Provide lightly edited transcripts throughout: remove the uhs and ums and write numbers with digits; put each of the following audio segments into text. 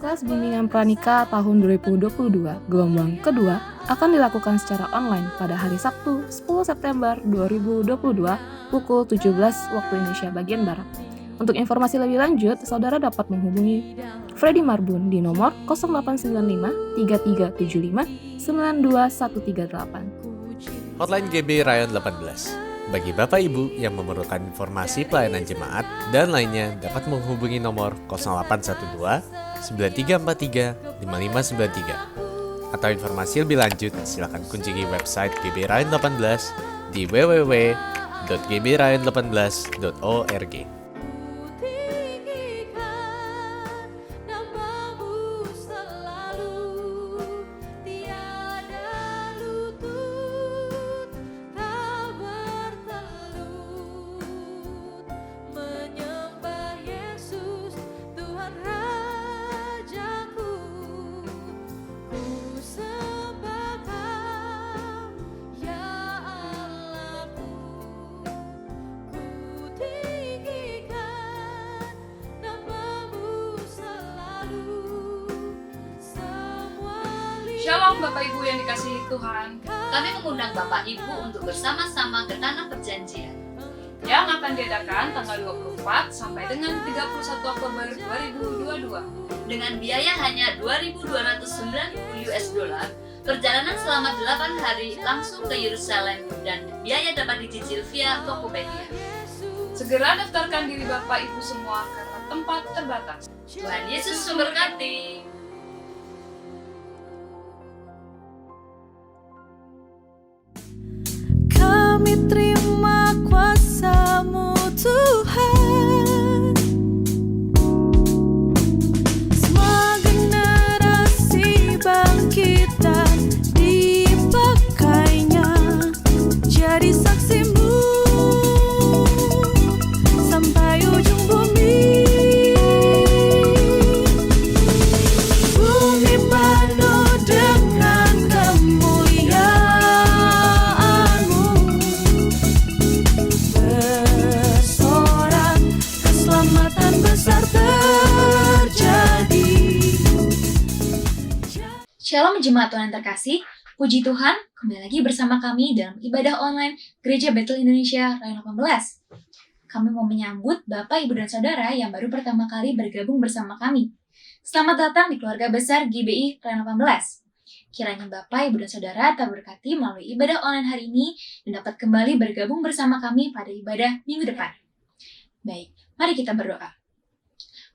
Kelas bimbingan pranikah tahun 2022 gelombang kedua akan dilakukan secara online pada hari Sabtu 10 September 2022 pukul 17 waktu Indonesia bagian Barat. Untuk informasi lebih lanjut, saudara dapat menghubungi Freddy Marbun di nomor 0895 3375 92138. Hotline GB Rayon 18. Bagi Bapak Ibu yang memerlukan informasi pelayanan jemaat dan lainnya dapat menghubungi nomor 0812 9343 5593. Atau informasi lebih lanjut silakan kunjungi website GB Rayon 18 di www.gbrayon18.org. Shalom Bapak Ibu yang dikasihi Tuhan. Kami mengundang Bapak Ibu untuk bersama-sama ke Tanah Perjanjian yang akan diadakan tanggal 24 sampai dengan 31 Oktober 2022 dengan biaya hanya $2.290 perjalanan selama 8 hari langsung ke Yerusalem dan biaya dapat dicicil via Tokopedia. Segera daftarkan diri Bapak Ibu semua karena tempat terbatas. Tuhan Yesus memberkati. Kami terima kuasa-Mu Tuhan. Semua generasi bangkitan dipakainya jadi saksi-Mu sampai ujung bumi. Bumi penuh dengan kemuliaan-Mu. Bersorak keselamatan besar terjadi. Shalom Jemaat Tuhan yang terkasih, puji Tuhan, kembali lagi bersama kami dalam ibadah online Gereja Bethel Indonesia Rayon 18. Kami mau menyambut Bapak, Ibu, dan Saudara yang baru pertama kali bergabung bersama kami. Selamat datang di keluarga besar GBI Rayon 18. Kiranya Bapak, Ibu, dan Saudara terberkati melalui ibadah online hari ini dan dapat kembali bergabung bersama kami pada ibadah minggu depan. Baik, mari kita berdoa.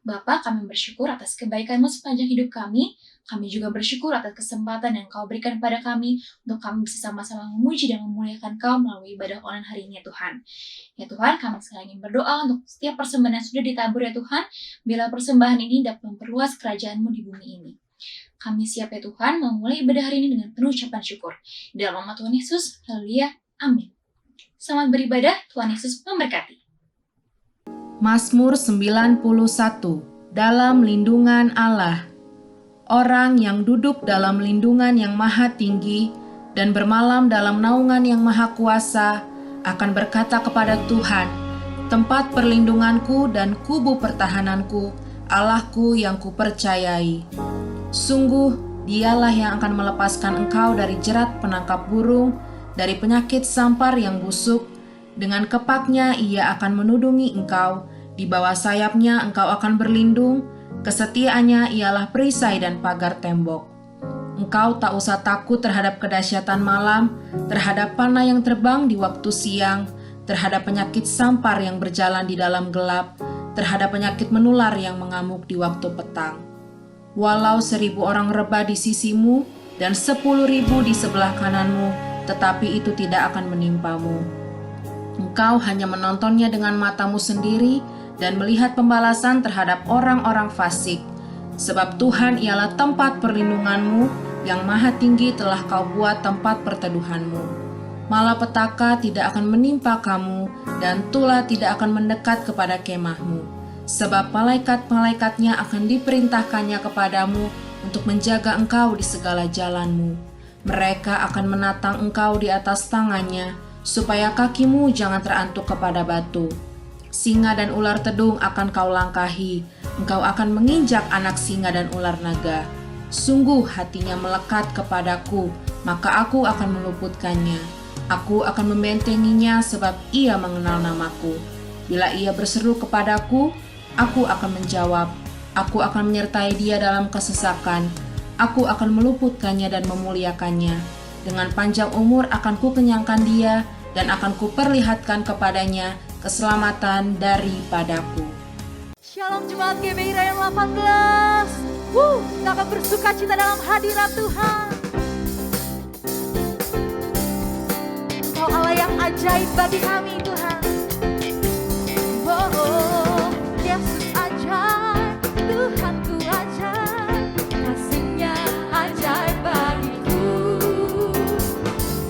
Bapa, kami bersyukur atas kebaikan-Mu sepanjang hidup kami. Kami juga bersyukur atas kesempatan yang Kau berikan kepada kami untuk kami bisa sama-sama memuji dan memuliakan Kau melalui ibadah online hari ini ya Tuhan. Ya Tuhan, kami sekali ingin berdoa untuk setiap persembahan yang sudah ditabur ya Tuhan, bila persembahan ini dapat memperluas kerajaan-Mu di bumi ini. Kami siap ya Tuhan memulai ibadah hari ini dengan penuh ucapan syukur. Di dalam nama Tuhan Yesus, haleluya, amin. Selamat beribadah, Tuhan Yesus memberkati. Mazmur 91. Dalam lindungan Allah. Orang yang duduk dalam lindungan yang maha tinggi dan bermalam dalam naungan yang maha kuasa akan berkata kepada Tuhan, tempat perlindunganku dan kubu pertahananku, Allahku yang kupercayai. Sungguh, Dialah yang akan melepaskan engkau dari jerat penangkap burung, dari penyakit sampar yang busuk. Dengan kepaknya Ia akan menudungi engkau, di bawah sayapnya engkau akan berlindung, kesetiaannya ialah perisai dan pagar tembok. Engkau tak usah takut terhadap kedahsyatan malam, terhadap panah yang terbang di waktu siang, terhadap penyakit sampar yang berjalan di dalam gelap, terhadap penyakit menular yang mengamuk di waktu petang. Walau 1.000 orang rebah di sisimu dan 10.000 di sebelah kananmu, tetapi itu tidak akan menimpamu. Engkau hanya menontonnya dengan matamu sendiri dan melihat pembalasan terhadap orang-orang fasik. Sebab Tuhan ialah tempat perlindunganmu, yang maha tinggi telah kau buat tempat perteduhanmu. Malapetaka tidak akan menimpa kamu, dan tulah tidak akan mendekat kepada kemahmu. Sebab malaikat-malaikatnya akan diperintahkannya kepadamu untuk menjaga engkau di segala jalanmu. Mereka akan menatang engkau di atas tangannya, supaya kakimu jangan terantuk kepada batu. Singa dan ular tedung akan kau langkahi, Engkau akan menginjak anak singa dan ular naga. Sungguh hatinya melekat kepadaku, maka aku akan meluputkannya. Aku akan membentenginya sebab ia mengenal namaku. Bila ia berseru kepadaku, aku akan menjawab. Aku akan menyertai dia dalam kesesakan. Aku akan meluputkannya dan memuliakannya. Dengan panjang umur akan kukenyangkan dia dan akan kuperlihatkan kepadanya keselamatan daripadaku. Shalom Jemaat GBI Rayon 18. Kita akan bersuka cita dalam hadirat Tuhan. Engkau Allah yang ajaib bagi kami Tuhan. Yesus ajaib, Tuhanku ajaib, kasih-Nya ajaib bagiku.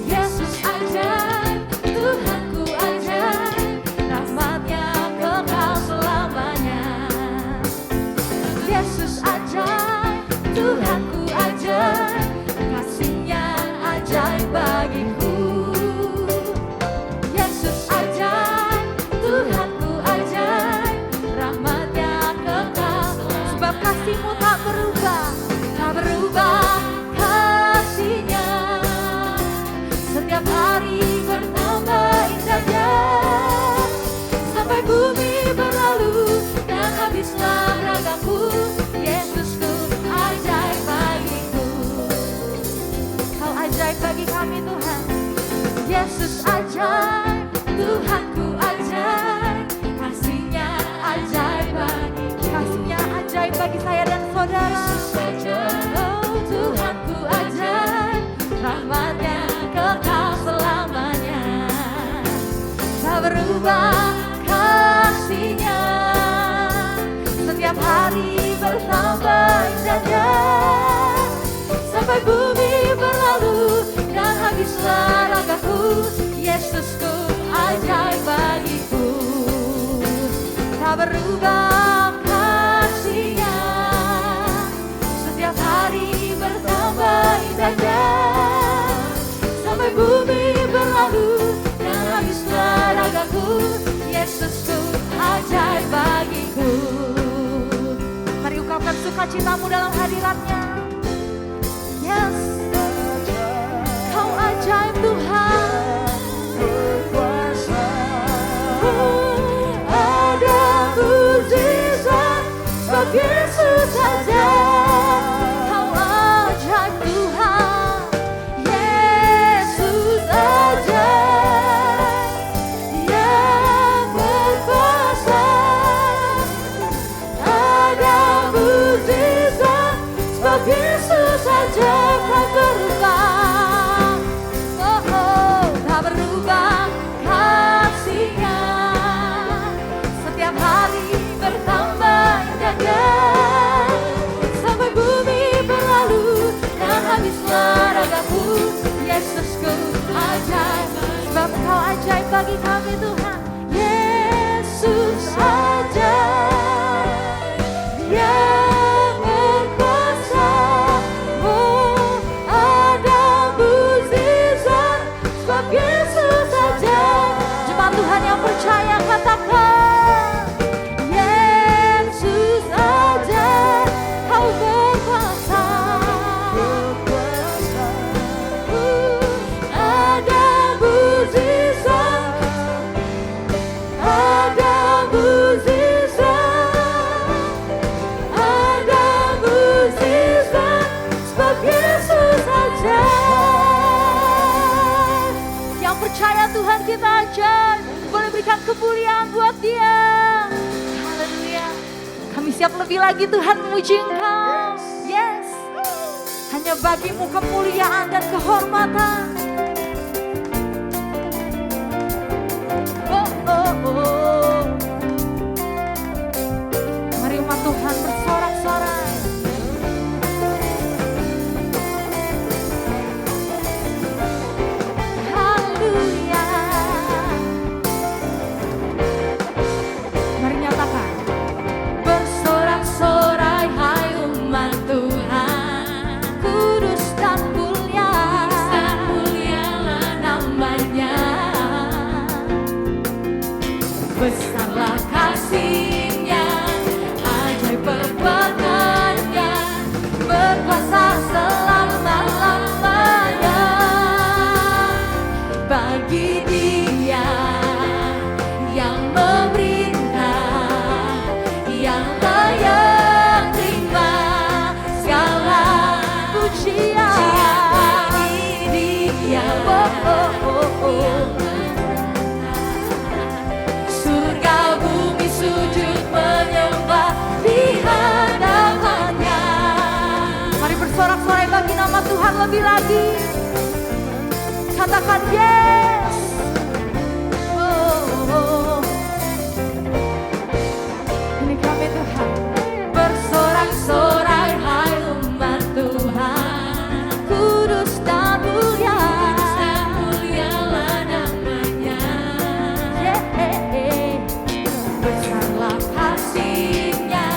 Yesus ajaib, Tuhanku ajaib, rahmat-Nya kekal selamanya. Yesus ajaib, Tuhanku ajaib, kasih-Nya ajaib bagiku. Yesus ajaib, Tuhanku ajaib, rahmat-Nya kekal. Sebab kasih-Mu tak berubah kasih-Nya. Setiap hari bertambah indahnya. Sampai bumi berlalu dan habislah ragaku. Yesusku ajaib bagiku. Kau ajaib bagi kami Tuhan. Yesus ajaib, Tuhanku ajaib, kasih-Nya ajaib bagi. Kasih-Nya ajaib bagi saya dan saudara. Oh, Tuhanku ajaib, rahmat-Nya kekal selamanya. Tak berubah kasih-Nya. Setiap hari bertambah indahnya. Sampai bumi berlalu dan habislah ragaku. Yesusku ajaib bagiku. Tak berubah kasih-Nya. Setiap hari bertambah indahnya. Sampai bumi berlalu dan habislah ragaku. Yesusku ajaib bagiku. Mari ungkapkan sukacitamu dalam hadirat-Nya. Yes, Kau ajaib Tuhan. Ada mukjizat sebab Yesus saja. Kau ajaib Tuhan. Yesus ajaib yang berkuasa. Ada mukjizat sebab Yesus saja tak berubah. Tak berubah kasih-Nya. Setiap hari bertambah indahnya. Sampai bumi berlalu dan habislah ragaku. Yesusku ajaib, sebab Kau ajaib bagi kami Tuhan. Yesus ajaib yang berkuasa. Oh, ada mukjizat sebab Yesus ajaib. Jemaat Tuhan yang percaya katakan, Yesus ajaib, Kau berkuasa. Ada mukjizat, ada mukjizat, ada mukjizat sebab Yesus ajaib. Yang percaya Tuhan kita ajaib, boleh berikan kemuliaan buat Dia. Haleluya. Kami siap lebih lagi Tuhan memuji Engkau. Yes. Hanya bagi-Mu kemuliaan dan kehormatan. Oh, oh, oh. Mari umat Tuhan bersorak-sorai. Haleluya. Mari nyatakan. Bersorak-sorai hai umat Tuhan. Kudus dan mulialah namanya. Besarlah kasih-Nya, ajaib lebih lagi. Katakan yes. Oh. Ini kami Tuhan, bersorak-sorai hai umat Tuhan, kudus dan mulia namanya. Besarlah kasih-Nya,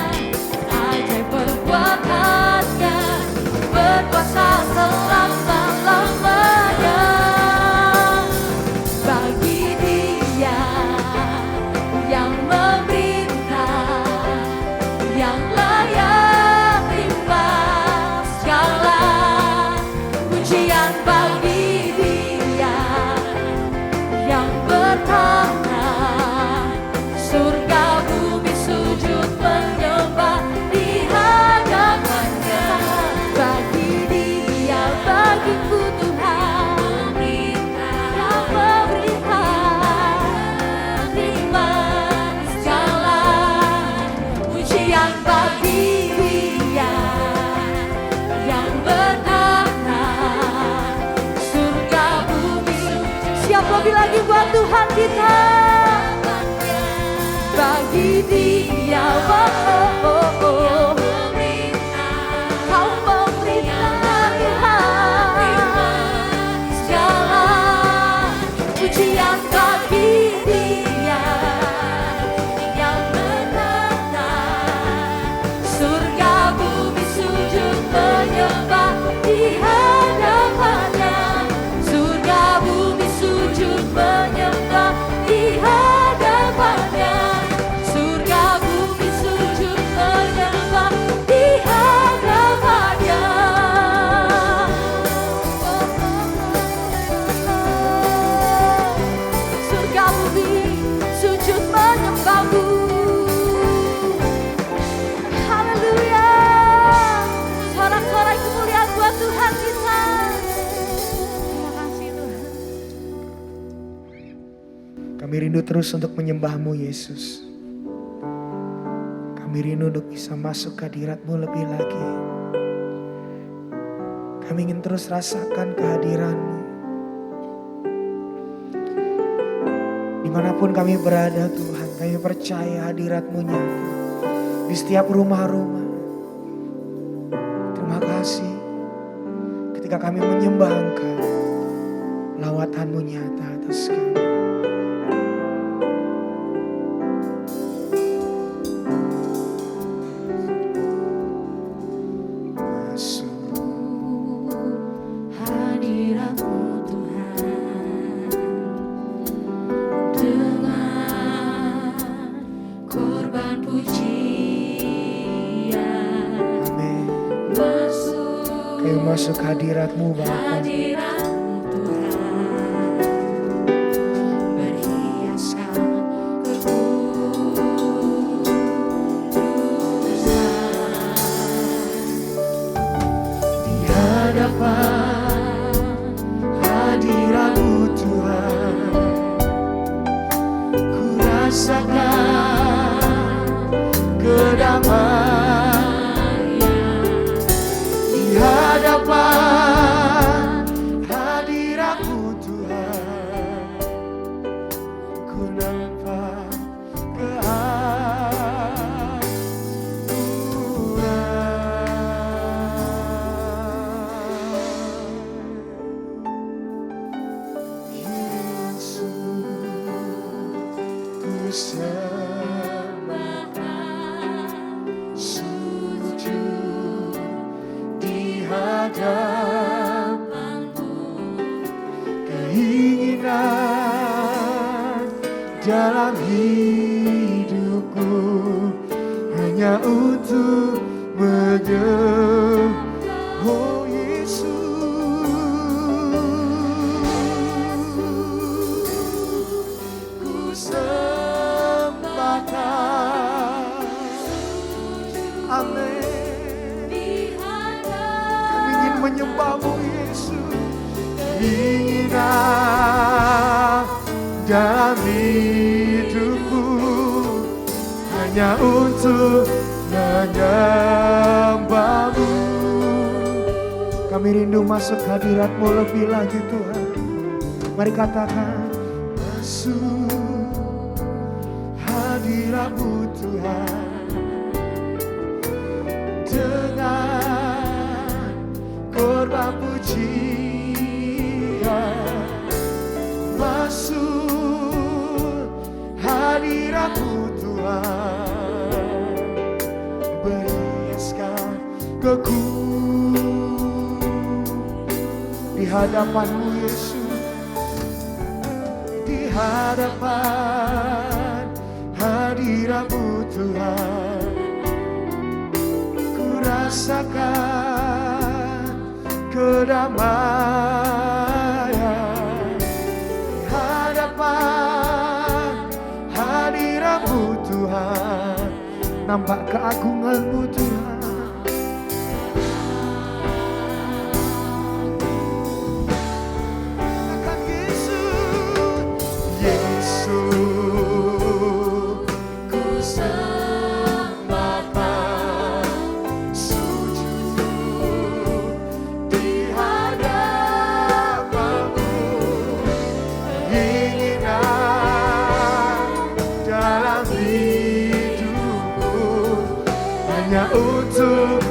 ajaib perbuatan-Nya, berkuasa selama-lamanya. Bagi Dia yang memerintah, yang layak terima segala pujian. Bagi Dia yang bertahta, surga bumi sujud menyembah di hadapan-Nya. Bagi Dia, bagiku Tuhan yang memerintah, terima segala pujian. Bagi Dia yang bertahta, surga bumi. Siap lebih lagi buat Tuhan kita. Bagi Dia, kau memerintah Tuhan, segala pujian. Bagi Dia yang bertahta, surga bumi sujud menyembah di hadapan-Nya. Surga bumi sujud menyembah di hadapan-Nya. Surga bumi sujud menyembah di hadapan-Nya. Surga bumi sujud menyembah-Mu. Haleluya. Sorak-sorai kemuliaan buat Tuhan kita. Terima kasih Tuhan. Kami rindu terus untuk menyembah-Mu Yesus. Kami rindu untuk bisa masuk ke hadirat-Mu lebih lagi. Kami ingin terus rasakan kehadiran-Mu. Dimanapun kami berada Tuhan, kami percaya hadirat-Mu nyata di setiap rumah-rumah. Terima kasih ketika kami menyembah Engkau, lawatan-Mu nyata atas kami. Hadirat-Mu Tuhan, dengan korban pujian. Amin. Masuk Kami masuk hadirat-Mu Bapa. hadirat-Mu Tuhan, berhiaskan di hadapan Hadirat-Mu Tuhan, ku rasakan kedamaian. Di hadapan hadirat-Mu Tuhan, ku nampak sujud di hadapan-Mu. keinginan dalam hidupku hanya untuk menyembah, oh Yesus, ku sembahkan. Amin. Kami ingin menyembah-Mu Yesus. Keinginan dalam hidupku hanya untuk menyembah-Mu. Kami rindu masuk hadirat-Mu lebih lagi Tuhan. Mari katakan, masuk hadirat-Mu Tuhan, dengan korban pujian. Masuk hadirat-Mu Tuhan, berhiaskan keku di hadapan-Mu Yesus, di hadapan hadirat-Mu Tuhan. Ku rasakan kedamaian di hadapan hadirat-Mu Tuhan. Nampak keagungan-Mu Tuhan. Untuk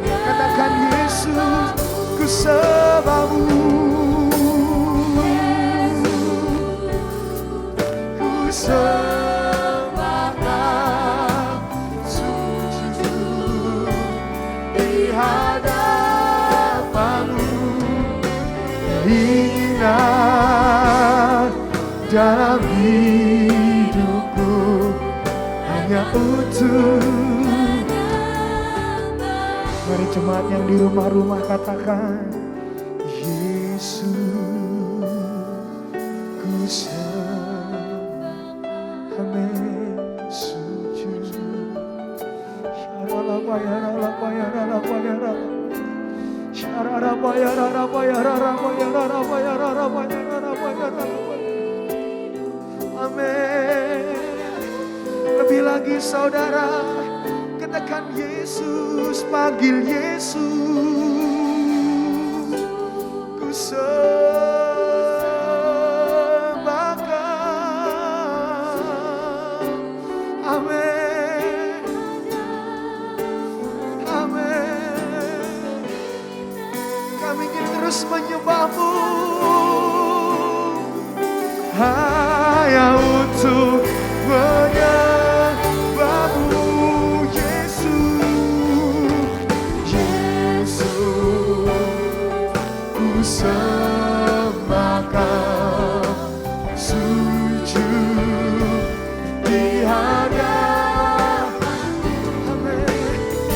katakan Yesus, ku sembah-Mu, ku sembahkan sujud di hadapan-Mu. Keinginan dalam hidupku hanya untuk. Mari jemaat yang di rumah-rumah katakan, Yesus, ku sembah, amin, sujud. Amin. Lebih lagi saudara, katakan Yesus, panggil Yesus, ku sembahkan. Amin, amin. Kami ingin terus menyembah-Mu hanya untuk menyembah-Mu. Sembahkan sujud di hadapan-Mu.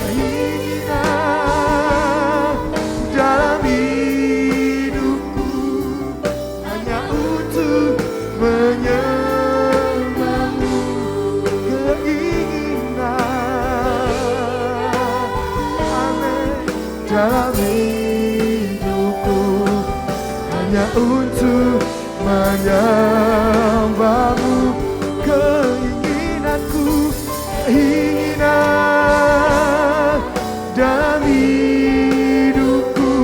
Keinginan dalam hidupku hanya untuk menyembah-Mu. Keinginan, amin, dalam hanya untuk menyembah-Mu. Keinginanku, keinginan dalam hidupku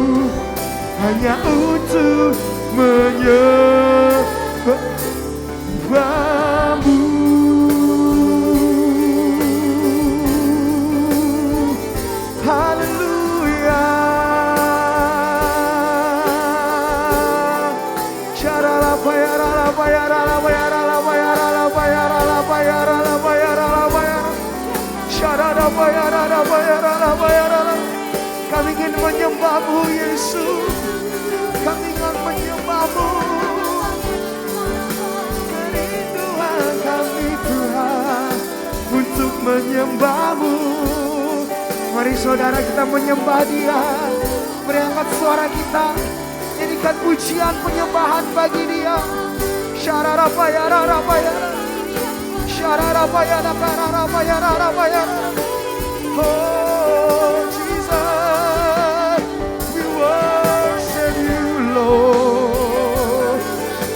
hanya untuk menyembah-Mu. Haleluya. Kami ingin menyembah-Mu Yesus, kami ingin menyembah-Mu. Kerinduan kami Tuhan untuk menyembah-Mu. Mari saudara kita menyembah Dia. Mari angkat suara kita, nyanyikan pujian penyembahan bagi Dia. Oh Jesus, we worship You Lord.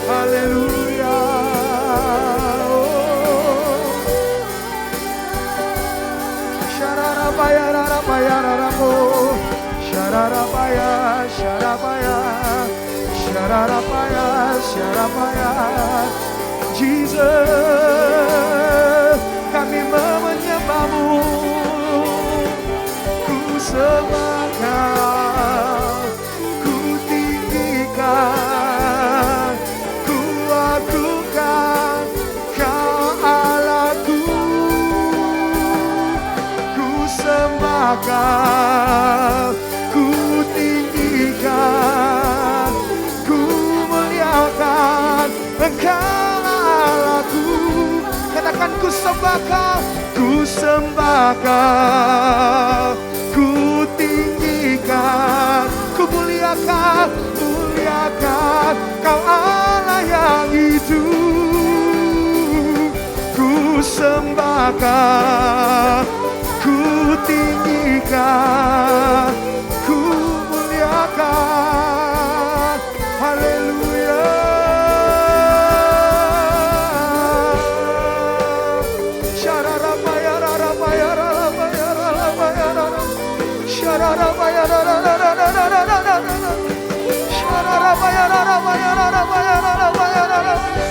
Hallelujah. Oh Sharapaya, Sharapaya, Sharapaya, Sharapaya. Jesus, kami menyembahmu, ku sembah Kau, ku tinggikan, ku agungkan Kau Allahku, ku sembah Kau, ku tinggikan, ku muliakan Engkau Allahku. Katakan ku sembah Kau, ku sembah Kau, ku tinggikan, ku muliakan, muliakan Kau Allah yang hidup. Ku sembah Kau, ku tinggikan, ku muliakan. Haleluya. Shararapaya, rarapaya, rarapaya, rarapaya, rarapaya. Shararapaya, rarapaya, rarapaya, Shararapaya, rarapaya, rarapaya, rarapaya, rarapaya.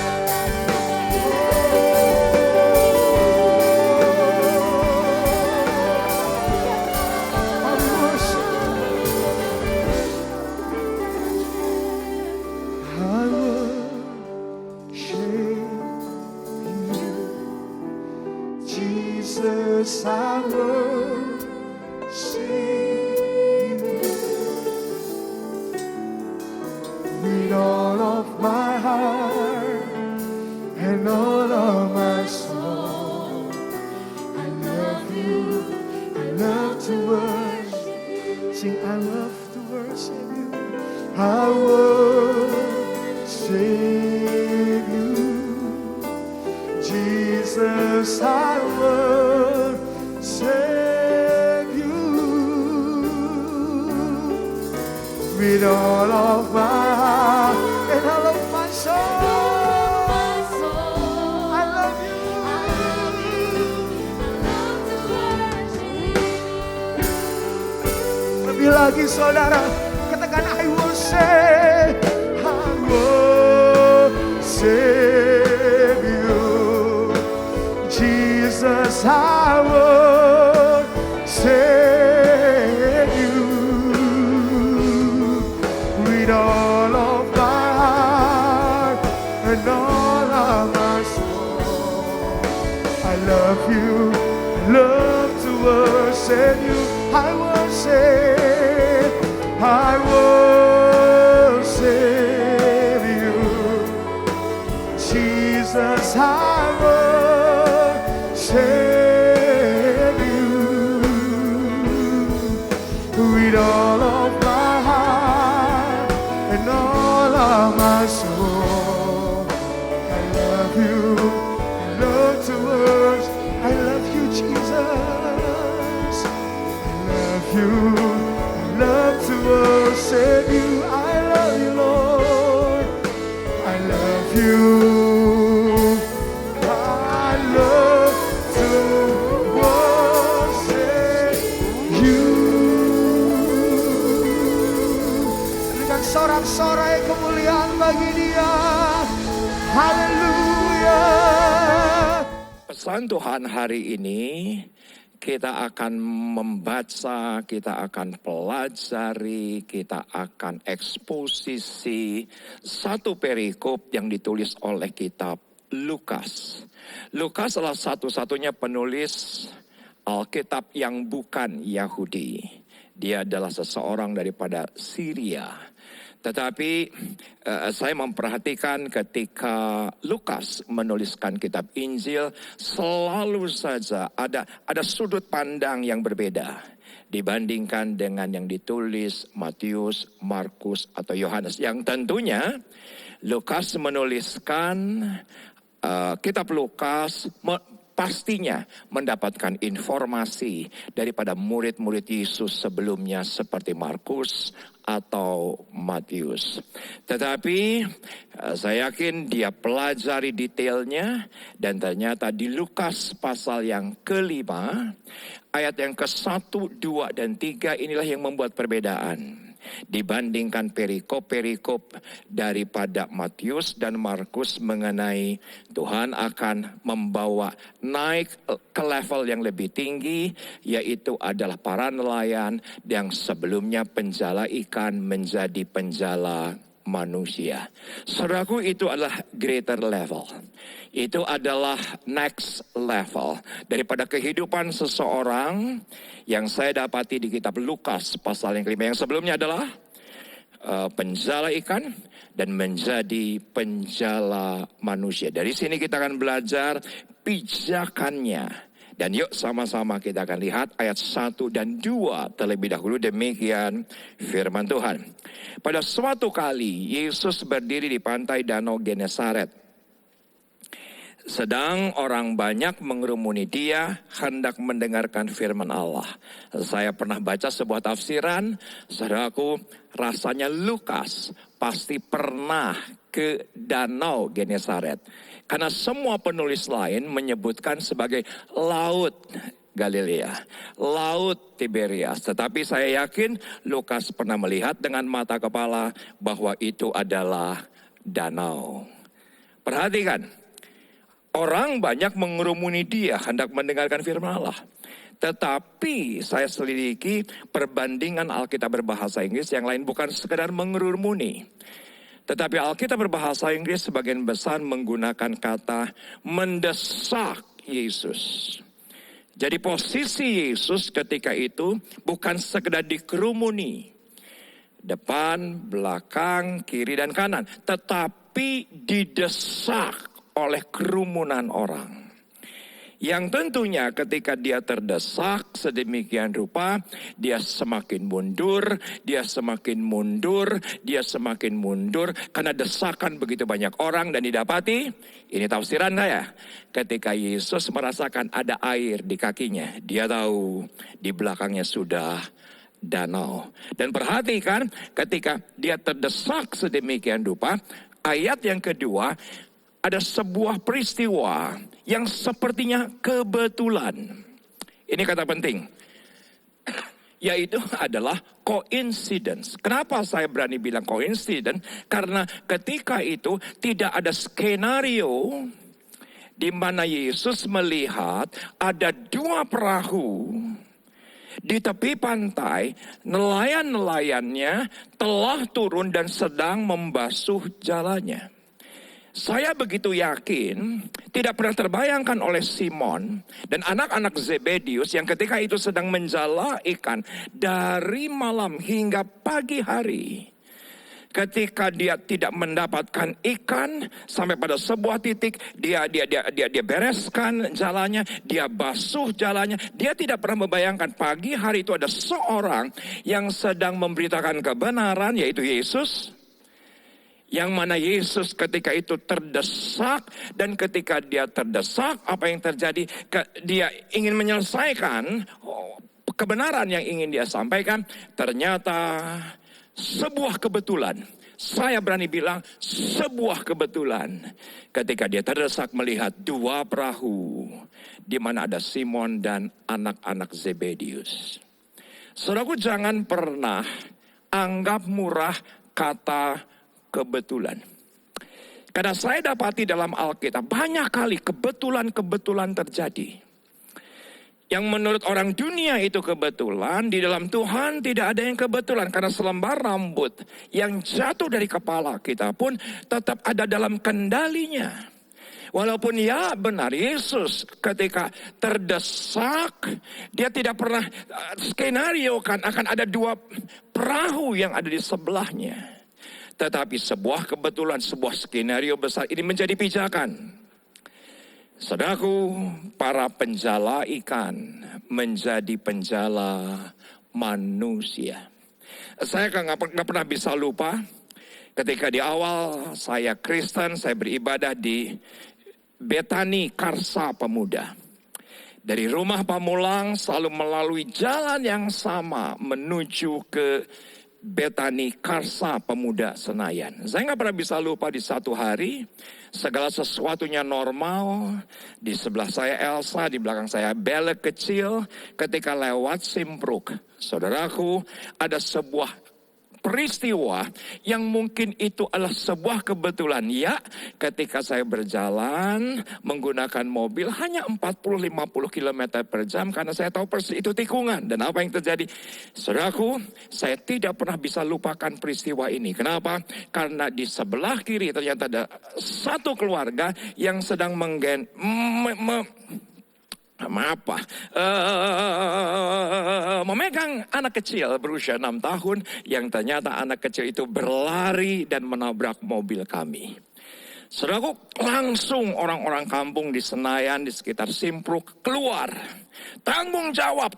Jesus, I worship you with all of my heart and all of my soul. I love you, I love to worship. Sing, I love to worship you. I worship you, Jesus, I worship you with all of my heart and all of my soul. I love you. Lebih lagi saudara, katakan I worship you, Jesus, I worship you with all of my heart and all of my soul. I love you, love to worship you. I worship you, Jesus, I worship you with all of my heart and all of my soul. I love you, I love to worship. I love you, Jesus. I love you, I love to worship you. I love you, Lord. I love you. I love to worship you. Dengan sorak-sorai kemuliaan bagi Dia. Haleluya. Pesan Tuhan hari ini, kita akan membaca, kita akan pelajari, kita akan eksposisi satu perikop yang ditulis oleh kitab Lukas. Lukas adalah satu-satunya penulis Alkitab yang bukan Yahudi. Dia adalah seseorang daripada Syria. Tetapi saya memperhatikan ketika Lukas menuliskan kitab Injil, selalu saja ada sudut pandang yang berbeda dibandingkan dengan yang ditulis Matius, Markus, atau Yohanes. Yang tentunya Lukas menuliskan kitab Lukas pastinya mendapatkan informasi daripada murid-murid Yesus sebelumnya seperti Markus atau Matius. Tetapi saya yakin dia pelajari detailnya dan ternyata di Lukas pasal yang ke-5 ayat yang ke-1, 2, dan 3 inilah yang membuat perbedaan. Dibandingkan perikop-perikop daripada Matius dan Markus mengenai Tuhan akan membawa naik ke level yang lebih tinggi, yaitu adalah para nelayan yang sebelumnya penjala ikan menjadi penjala manusia. Saudaraku, itu adalah greater level. Itu adalah next level daripada kehidupan seseorang yang saya dapati di kitab Lukas pasal yang kelima. Yang sebelumnya adalah penjala ikan dan menjadi penjala manusia. Dari sini kita akan belajar pijakannya. Dan yuk sama-sama kita akan lihat ayat 1 dan 2 terlebih dahulu. Demikian firman Tuhan. Pada suatu kali Yesus berdiri di pantai Danau Genesaret. Sedang orang banyak mengerumuni dia hendak mendengarkan firman Allah. Saya pernah baca sebuah tafsiran, saudaraku, rasanya Lukas pasti pernah ke Danau Genesaret. Karena semua penulis lain menyebutkan sebagai Laut Galilea, Laut Tiberias. Tetapi saya yakin Lukas pernah melihat dengan mata kepala bahwa itu adalah danau. Perhatikan, orang banyak mengerumuni dia hendak mendengarkan firman Allah. Tetapi saya selidiki perbandingan Alkitab berbahasa Inggris yang lain bukan sekedar mengerumuni. Tetapi Alkitab berbahasa Inggris sebagian besar menggunakan kata mendesak Yesus. Jadi posisi Yesus ketika itu bukan sekedar dikerumuni. Depan, belakang, kiri dan kanan. Tetapi didesak oleh kerumunan orang. Yang tentunya ketika dia terdesak sedemikian rupa, dia semakin mundur, dia semakin mundur, dia semakin mundur. Karena desakan begitu banyak orang dan didapati, ini tafsiran saya. Ketika Yesus merasakan ada air di kakinya, dia tahu di belakangnya sudah danau. Dan perhatikan ketika dia terdesak sedemikian rupa, ayat yang kedua, ada sebuah peristiwa yang sepertinya kebetulan. Ini kata penting. Yaitu adalah coincidence. Kenapa saya berani bilang coincidence? Karena ketika itu tidak ada skenario di mana Yesus melihat ada dua perahu di tepi pantai, nelayan-nelayannya telah turun dan sedang membasuh jalannya. Saya begitu yakin, tidak pernah terbayangkan oleh Simon dan anak-anak Zebedius yang ketika itu sedang menjala ikan dari malam hingga pagi hari. Ketika dia tidak mendapatkan ikan, sampai pada sebuah titik dia bereskan jalannya, dia basuh jalannya. Dia tidak pernah membayangkan pagi hari itu ada seorang yang sedang memberitakan kebenaran, yaitu Yesus. Yang mana Yesus ketika itu terdesak, dan ketika dia terdesak, apa yang terjadi? Dia ingin menyelesaikan kebenaran yang ingin dia sampaikan. Ternyata sebuah kebetulan, saya berani bilang sebuah kebetulan, ketika dia terdesak melihat dua perahu di mana ada Simon dan anak-anak Zebedius. Saudaraku, jangan pernah anggap murah kata kebetulan. Karena saya dapati dalam Alkitab banyak kali kebetulan-kebetulan terjadi. Yang menurut orang dunia itu kebetulan, di dalam Tuhan tidak ada yang kebetulan. Karena selembar rambut yang jatuh dari kepala kita pun tetap ada dalam kendalinya. Walaupun ya benar, Yesus ketika terdesak, dia tidak pernah skenario kan akan ada dua perahu yang ada di sebelahnya. Tetapi sebuah kebetulan, sebuah skenario besar ini menjadi pijakan. Saudaraku, para penjala ikan menjadi penjala manusia. Saya nggak pernah bisa lupa ketika di awal saya Kristen, saya beribadah di Betani Karsa Pemuda. Dari rumah Pamulang selalu melalui jalan yang sama menuju ke Betani Karsa Pemuda Senayan. Saya nggak pernah bisa lupa di satu hari, segala sesuatunya normal. Di sebelah saya Elsa, di belakang saya Bella kecil. Ketika lewat Simpruk, saudaraku, ada sebuah peristiwa yang mungkin itu adalah sebuah kebetulan. Ya, ketika saya berjalan menggunakan mobil hanya 40-50 km per jam karena saya tahu persis itu tikungan. Dan apa yang terjadi? Saudaraku, saya tidak pernah bisa lupakan peristiwa ini. Kenapa? Karena di sebelah kiri ternyata ada satu keluarga yang sedang memegang anak kecil berusia 6 tahun yang ternyata anak kecil itu berlari dan menabrak mobil kami. Saudaraku, langsung orang-orang kampung di Senayan, di sekitar Simpruk keluar. Tanggung jawab.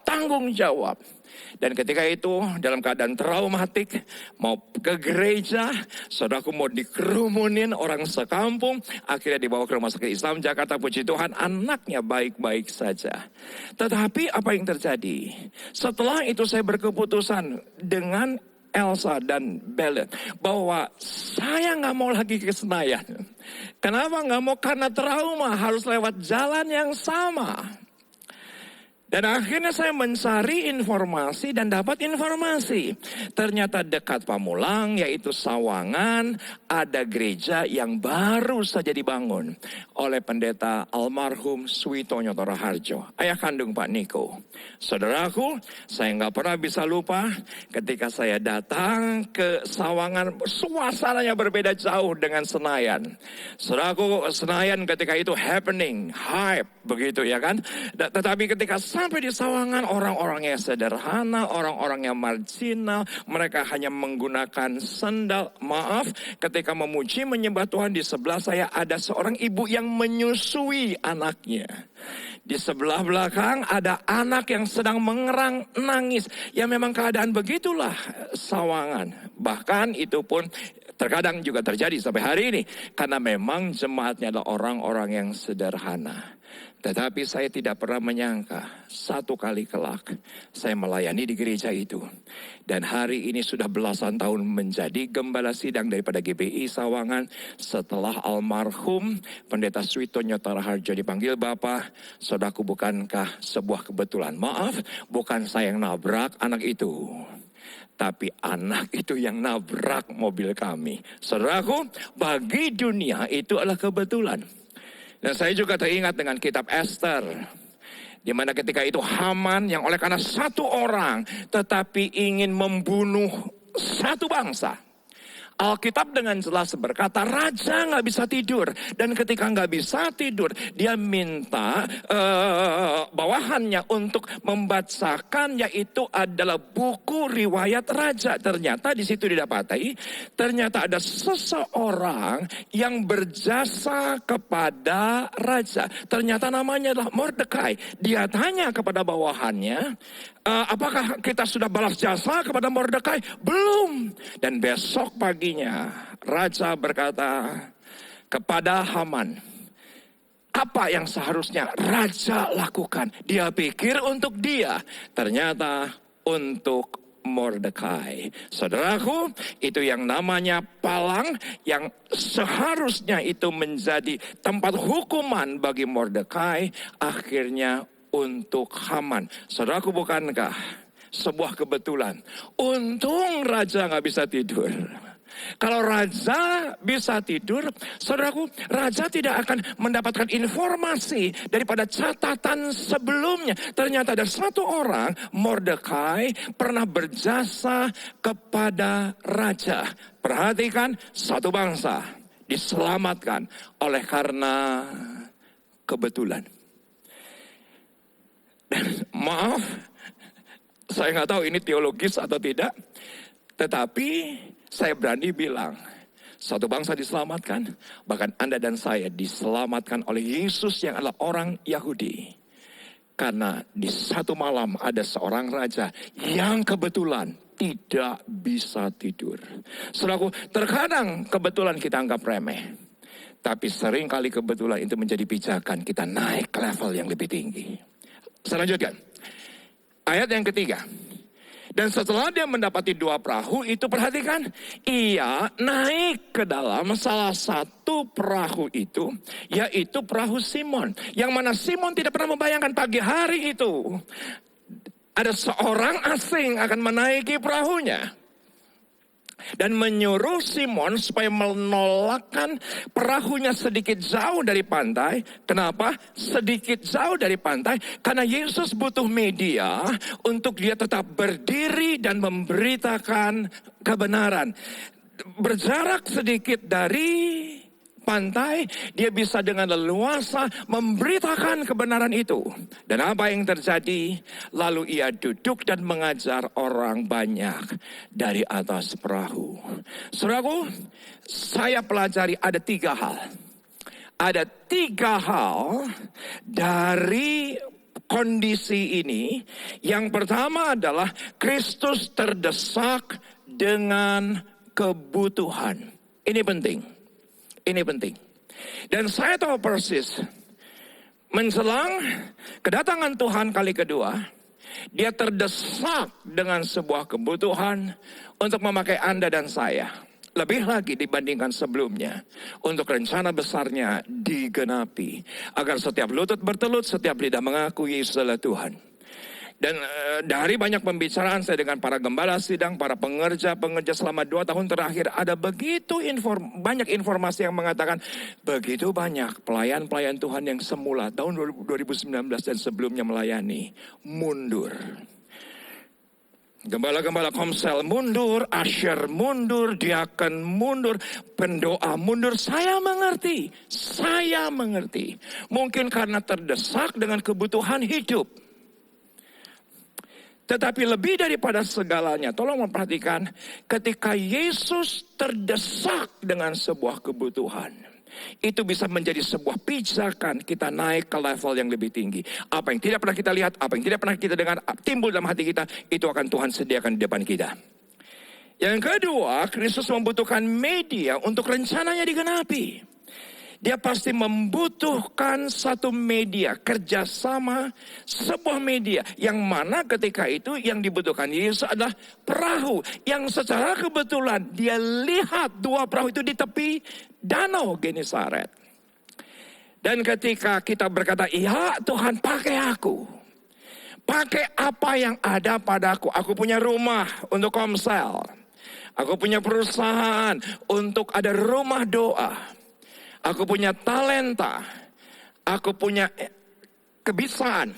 Dan ketika itu dalam keadaan traumatik, mau ke gereja, saudaraku mau dikerumunin orang sekampung, akhirnya dibawa ke Rumah Sakit Islam Jakarta, puji Tuhan anaknya baik-baik saja. Tetapi apa yang terjadi? Setelah itu saya berkeputusan dengan Elsa dan Bella bahwa saya nggak mau lagi ke Senayan. Kenapa nggak mau? Karena trauma, harus lewat jalan yang sama. Dan akhirnya saya mencari informasi dan dapat informasi. Ternyata dekat Pamulang, yaitu Sawangan, ada gereja yang baru saja dibangun oleh pendeta almarhum Suwito Nyoto Raharjo, ayah kandung Pak Niko. Saudaraku, saya nggak pernah bisa lupa ketika saya datang ke Sawangan, suasananya berbeda jauh dengan Senayan. Saudaraku, Senayan ketika itu happening, hype, begitu ya kan. Tetapi ketika sampai di Sawangan, orang-orangnya sederhana, orang-orangnya marginal, mereka hanya menggunakan sendal. Maaf, ketika memuji menyembah Tuhan, di sebelah saya ada seorang ibu yang menyusui anaknya. Di sebelah belakang ada anak yang sedang mengerang nangis. Ya memang keadaan begitulah Sawangan. Bahkan itu pun terkadang juga terjadi sampai hari ini. Karena memang jemaatnya adalah orang-orang yang sederhana. Tetapi saya tidak pernah menyangka satu kali kelak saya melayani di gereja itu. Dan hari ini sudah belasan tahun menjadi gembala sidang daripada GBI Sawangan. Setelah almarhum Pendeta Suwito Nyoto Raharjo dipanggil Bapak, saudaraku, bukankah sebuah kebetulan? Maaf, bukan saya yang nabrak anak itu. Tapi anak itu yang nabrak mobil kami. Saudaraku, bagi dunia itu adalah kebetulan. Dan saya juga teringat dengan kitab Esther, di mana ketika itu Haman yang oleh karena satu orang tetapi ingin membunuh satu bangsa. Alkitab dengan jelas berkata raja nggak bisa tidur, dan ketika nggak bisa tidur dia minta bawahannya untuk membacakan, yaitu adalah buku riwayat raja. Ternyata di situ didapati ternyata ada seseorang yang berjasa kepada raja. Ternyata namanya adalah Mordekai. Dia tanya kepada bawahannya, apakah kita sudah balas jasa kepada Mordekai? Belum. Dan besok paginya raja berkata kepada Haman, apa yang seharusnya raja lakukan? Dia pikir untuk dia, ternyata untuk Mordekai. Saudaraku, itu yang namanya palang yang seharusnya itu menjadi tempat hukuman bagi Mordekai, akhirnya untuk Haman. Saudaraku, bukankah sebuah kebetulan? Untung raja nggak bisa tidur. Kalau raja bisa tidur, saudaraku, raja tidak akan mendapatkan informasi daripada catatan sebelumnya. Ternyata ada satu orang, Mordekai, pernah berjasa kepada raja. Perhatikan, satu bangsa diselamatkan oleh karena kebetulan. Dan maaf, saya nggak tahu ini teologis atau tidak, tetapi saya berani bilang, satu bangsa diselamatkan, bahkan Anda dan saya diselamatkan oleh Yesus yang adalah orang Yahudi. Karena di satu malam ada seorang raja yang kebetulan tidak bisa tidur. Saudaraku, terkadang kebetulan kita anggap remeh. Tapi seringkali kebetulan itu menjadi pijakan kita naik ke level yang lebih tinggi. Saya lanjutkan. Ayat yang ketiga. Dan setelah dia mendapati 2 perahu itu, perhatikan, ia naik ke dalam salah satu perahu itu, yaitu perahu Simon. Yang mana Simon tidak pernah membayangkan pagi hari itu ada seorang asing akan menaiki perahunya. Dan menyuruh Simon supaya menolakkan perahunya sedikit jauh dari pantai. Kenapa? Sedikit jauh dari pantai. Karena Yesus butuh media untuk dia tetap berdiri dan memberitakan kebenaran. Berjarak sedikit dari pantai, dia bisa dengan leluasa memberitakan kebenaran itu. Dan apa yang terjadi? Lalu ia duduk dan mengajar orang banyak dari atas perahu. Saudaraku, saya pelajari ada 3 hal. Ada 3 hal dari kondisi ini. Yang pertama adalah Kristus terdesak dengan kebutuhan. Ini penting. Ini penting. Dan saya tahu persis, menjelang kedatangan Tuhan kali kedua, dia terdesak dengan sebuah kebutuhan untuk memakai Anda dan saya. Lebih lagi dibandingkan sebelumnya, untuk rencana besarnya digenapi. Agar setiap lutut bertelut, setiap lidah mengakui Yesus adalah Tuhan. Dan dari banyak pembicaraan saya dengan para gembala sidang, para pengerja selama 2 tahun terakhir, ada begitu banyak informasi yang mengatakan begitu banyak pelayan-pelayan Tuhan yang semula tahun 2019 dan sebelumnya melayani mundur. Gembala-gembala Komsel mundur, Asher mundur, diaken mundur, pendoa mundur. Saya mengerti. Mungkin karena terdesak dengan kebutuhan hidup. Tetapi lebih daripada segalanya, tolong memperhatikan, ketika Yesus terdesak dengan sebuah kebutuhan, itu bisa menjadi sebuah pijakan kita naik ke level yang lebih tinggi. Apa yang tidak pernah kita lihat, apa yang tidak pernah kita dengar, timbul dalam hati kita, itu akan Tuhan sediakan di depan kita. Yang kedua, Kristus membutuhkan media untuk rencananya digenapi. Dia pasti membutuhkan satu media, kerjasama, sebuah media. Yang mana ketika itu yang dibutuhkan Yesus adalah perahu. Yang secara kebetulan dia lihat 2 perahu itu di tepi danau Genesaret. Dan ketika kita berkata, ya Tuhan pakai aku. Pakai apa yang ada padaku. Aku punya rumah untuk Komsel. Aku punya perusahaan untuk ada rumah doa. Aku punya talenta, aku punya kebisaan,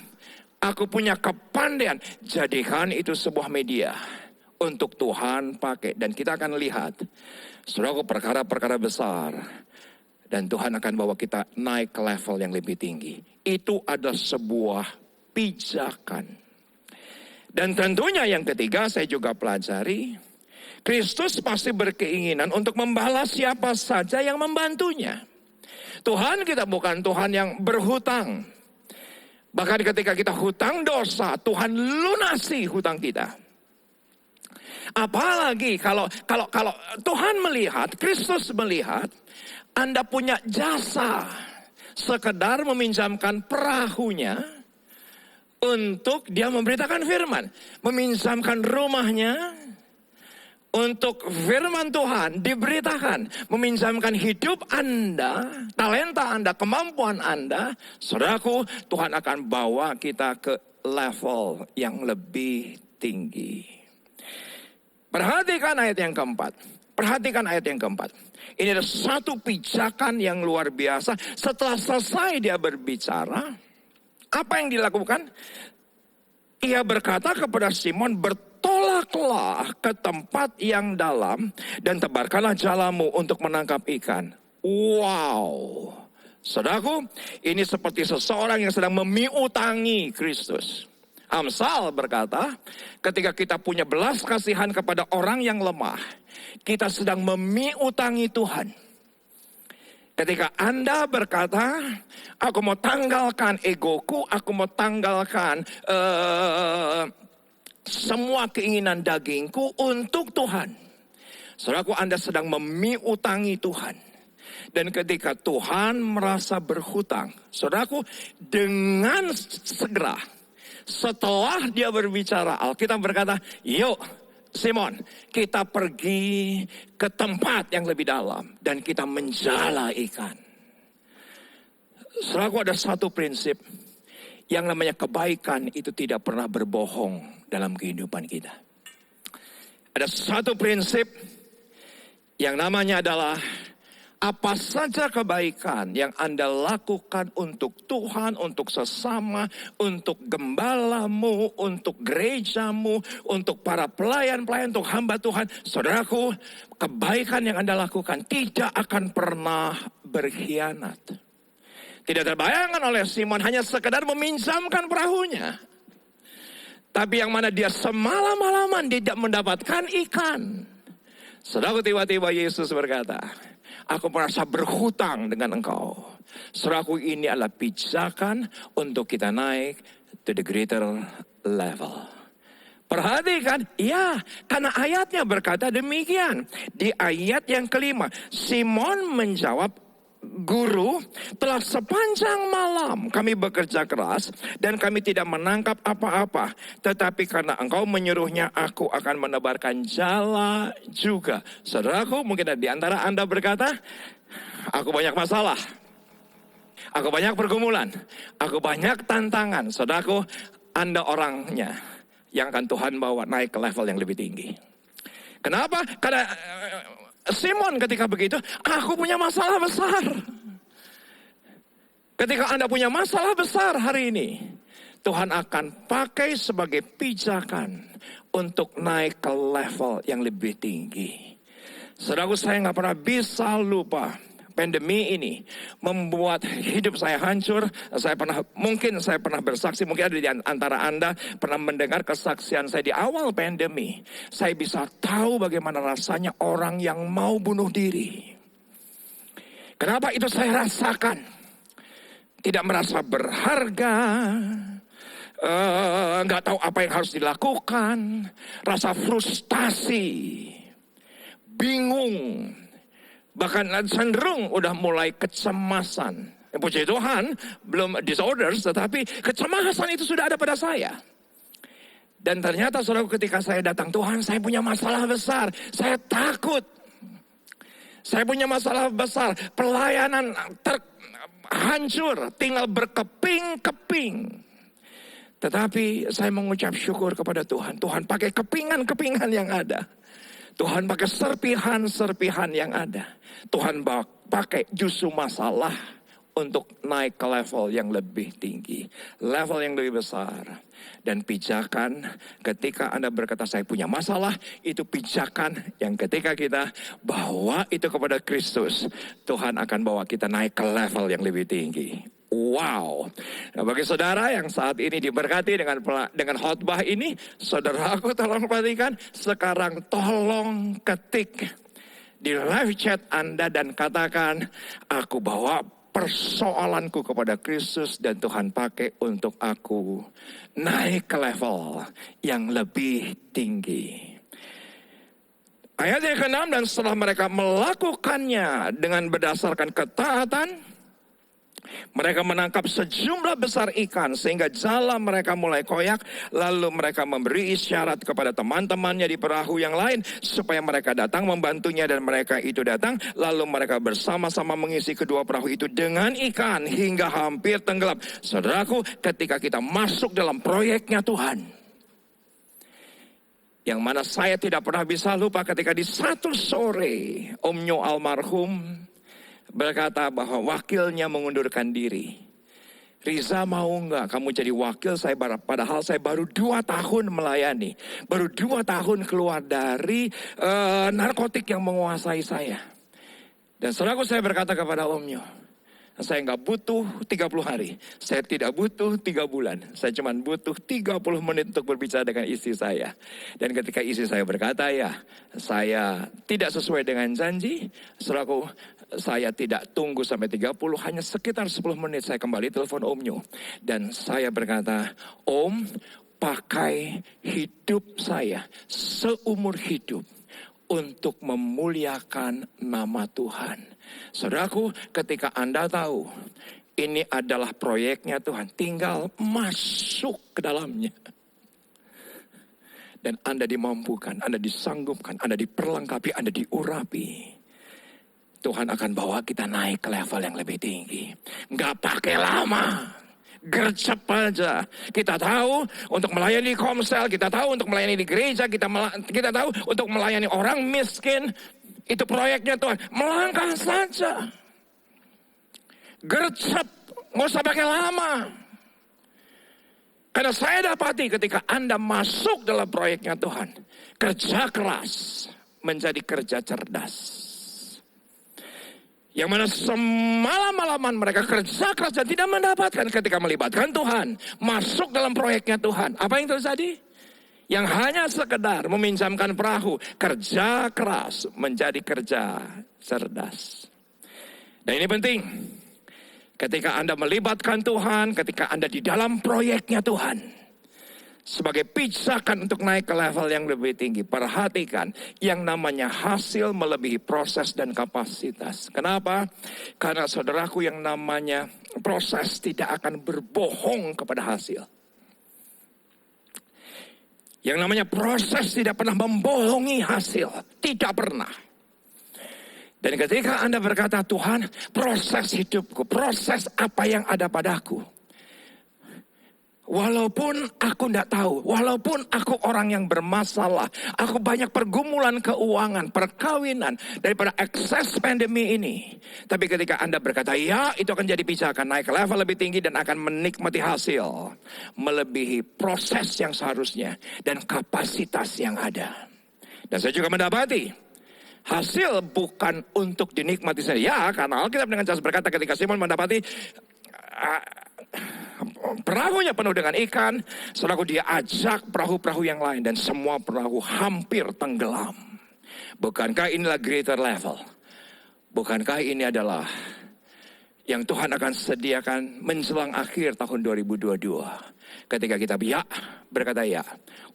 aku punya kepandaian. Jadikan itu sebuah media untuk Tuhan pakai. Dan kita akan lihat, saudaraku, perkara-perkara besar. Dan Tuhan akan bawa kita naik ke level yang lebih tinggi. Itu adalah sebuah pijakan. Dan tentunya yang ketiga saya juga pelajari, Kristus pasti berkeinginan untuk membalas siapa saja yang membantunya. Tuhan kita bukan Tuhan yang berhutang. Bahkan ketika kita hutang dosa, Tuhan lunasi hutang kita. Apalagi kalau Tuhan melihat, Kristus melihat, Anda punya jasa sekedar meminjamkan perahunya untuk dia memberitakan firman, meminjamkan rumahnya untuk firman Tuhan diberitakan, meminjamkan hidup Anda, talenta Anda, kemampuan Anda. Saudaraku, Tuhan akan bawa kita ke level yang lebih tinggi. Perhatikan ayat yang keempat. Ini ada satu pijakan yang luar biasa. Setelah selesai dia berbicara, apa yang dilakukan? Ia berkata kepada Simon, bertolaklah ke tempat yang dalam dan tebarkanlah jalamu untuk menangkap ikan. Wow. Saudaraku, ini seperti seseorang yang sedang memiutangi Kristus. Amsal berkata, ketika kita punya belas kasihan kepada orang yang lemah, kita sedang memiutangi Tuhan. Ketika Anda berkata, aku mau tanggalkan egoku, aku mau tanggalkan semua keinginan dagingku untuk Tuhan. Saudaraku, Anda sedang memiutangi Tuhan. Dan ketika Tuhan merasa berhutang, saudaraku, dengan segera, Setelah dia berbicara, Alkitab berkata, yuk Simon, kita pergi ke tempat yang lebih dalam dan kita menjala ikan. Saudaraku, ada satu prinsip yang namanya kebaikan itu tidak pernah berbohong dalam kehidupan kita. Ada satu prinsip yang namanya adalah apa saja kebaikan yang Anda lakukan untuk Tuhan, untuk sesama, untuk gembalamu, untuk gerejamu, untuk para pelayan-pelayan, untuk hamba Tuhan. Saudaraku, kebaikan yang Anda lakukan tidak akan pernah berkhianat. Tidak terbayangkan oleh Simon hanya sekedar meminjamkan perahunya. Tapi yang mana dia semalam-malaman tidak mendapatkan ikan. Saudaraku, tiba-tiba Yesus berkata, aku merasa berhutang dengan engkau. Saudaraku, ini adalah pijakan untuk kita naik to the greater level. Perhatikan, ya, karena ayatnya berkata demikian. Di ayat yang kelima, Simon menjawab, Guru, telah sepanjang malam kami bekerja keras dan kami tidak menangkap apa-apa. Tetapi karena engkau menyuruhnya, aku akan menebarkan jala juga. Saudaraku, mungkin di antara Anda berkata, aku banyak masalah. Aku banyak pergumulan. Aku banyak tantangan. Saudaraku, Anda orangnya yang akan Tuhan bawa naik ke level yang lebih tinggi. Kenapa? Karena Simon ketika begitu, aku punya masalah besar. Ketika Anda punya masalah besar hari ini, Tuhan akan pakai sebagai pijakan untuk naik ke level yang lebih tinggi. Saudaraku, saya nggak pernah bisa lupa. Pandemi ini membuat hidup saya hancur. Mungkin saya pernah bersaksi, mungkin ada di antara Anda pernah mendengar kesaksian saya di awal pandemi. Saya bisa tahu bagaimana rasanya orang yang mau bunuh diri. Kenapa itu saya rasakan? Tidak merasa berharga, nggak tahu apa yang harus dilakukan, rasa frustasi, bingung. Bahkan cenderung udah mulai kecemasan. Puji Tuhan, belum disorders, tetapi kecemasan itu sudah ada pada saya. Dan ternyata saudaraku, ketika saya datang, Tuhan, saya punya masalah besar. Saya takut. Saya punya masalah besar. Pelayanan hancur, tinggal berkeping-keping. Tetapi saya mengucap syukur kepada Tuhan. Tuhan pakai kepingan-kepingan yang ada. Tuhan pakai serpihan-serpihan yang ada. Tuhan pakai justru masalah untuk naik ke level yang lebih tinggi. Level yang lebih besar. Dan pijakan ketika Anda berkata saya punya masalah, itu pijakan yang ketika kita bawa itu kepada Kristus, Tuhan akan bawa kita naik ke level yang lebih tinggi. Wow. Nah, bagi saudara yang saat ini diberkati dengan khotbah ini, saudaraku tolong perhatikan, sekarang tolong ketik di live chat Anda dan katakan, aku bawa persoalanku kepada Kristus dan Tuhan pakai untuk aku naik ke level yang lebih tinggi. Ayat yang ke-6, dan setelah mereka melakukannya dengan berdasarkan ketaatan, mereka menangkap sejumlah besar ikan sehingga jala mereka mulai koyak. Lalu mereka memberi isyarat kepada teman-temannya di perahu yang lain supaya mereka datang membantunya, dan mereka itu datang. Lalu mereka bersama-sama mengisi kedua perahu itu dengan ikan hingga hampir tenggelam. Saudaraku, ketika kita masuk dalam proyeknya Tuhan, yang mana saya tidak pernah bisa lupa ketika di satu sore Om Nyo almarhum berkata bahwa wakilnya mengundurkan diri. Riza, mau nggak kamu jadi wakil saya? Padahal saya baru 2 tahun melayani. Baru 2 tahun keluar dari narkotik yang menguasai saya. Dan saudaraku, saya berkata kepada Om Nyo, saya nggak butuh 30 hari. Saya tidak butuh 3 bulan. Saya cuma butuh 30 menit untuk berbicara dengan istri saya. Dan ketika istri saya berkata, ya saya tidak sesuai dengan janji, saudaraku, saya tidak tunggu sampai 30, hanya sekitar 10 menit saya kembali telepon Om Nyo. Dan saya berkata, Om, pakai hidup saya seumur hidup untuk memuliakan nama Tuhan. Saudaraku, ketika Anda tahu Ini adalah proyeknya Tuhan. Tinggal masuk ke dalamnya. Dan Anda dimampukan, Anda disanggupkan, Anda diperlengkapi, Anda diurapi. Tuhan akan bawa kita naik ke level yang lebih tinggi. Nggak pakai lama. Gercep aja. Kita tahu untuk melayani Komsel, kita tahu untuk melayani di gereja, kita tahu untuk melayani orang miskin. Itu proyeknya Tuhan. Melangkah saja. Gercep, nggak usah pakai lama. Karena saya dapati ketika Anda masuk dalam proyeknya Tuhan, kerja keras menjadi kerja cerdas. Yang mana semalam-malaman mereka kerja keras dan tidak mendapatkan ketika melibatkan Tuhan. Masuk dalam proyeknya Tuhan. Apa yang terjadi? Yang hanya sekedar meminjamkan perahu. Kerja keras menjadi kerja cerdas. Dan ini penting. Ketika Anda melibatkan Tuhan, ketika Anda di dalam proyeknya Tuhan. Sebagai pijakan untuk naik ke level yang lebih tinggi. Perhatikan, yang namanya hasil melebihi proses dan kapasitas. Kenapa? Karena saudaraku, yang namanya proses tidak akan berbohong kepada hasil. Yang namanya proses tidak pernah membohongi hasil. Tidak pernah. Dan ketika Anda berkata, Tuhan, proses hidupku, proses apa yang ada padaku. Walaupun aku tidak tahu, walaupun aku orang yang bermasalah, aku banyak pergumulan keuangan, perkawinan, daripada ekses pandemi ini. Tapi ketika Anda berkata, ya itu akan jadi pijakan, naik ke level lebih tinggi dan akan menikmati hasil. Melebihi proses yang seharusnya dan kapasitas yang ada. Dan saya juga mendapati, hasil bukan untuk dinikmati saja. Ya, karena Alkitab dengan jelas berkata ketika Simon mendapati perahunya penuh dengan ikan, saudaraku, dia ajak perahu-perahu yang lain dan semua perahu hampir tenggelam. Bukankah inilah greater level? Bukankah ini adalah yang Tuhan akan sediakan menjelang akhir tahun 2022? Ketika kita berkata ya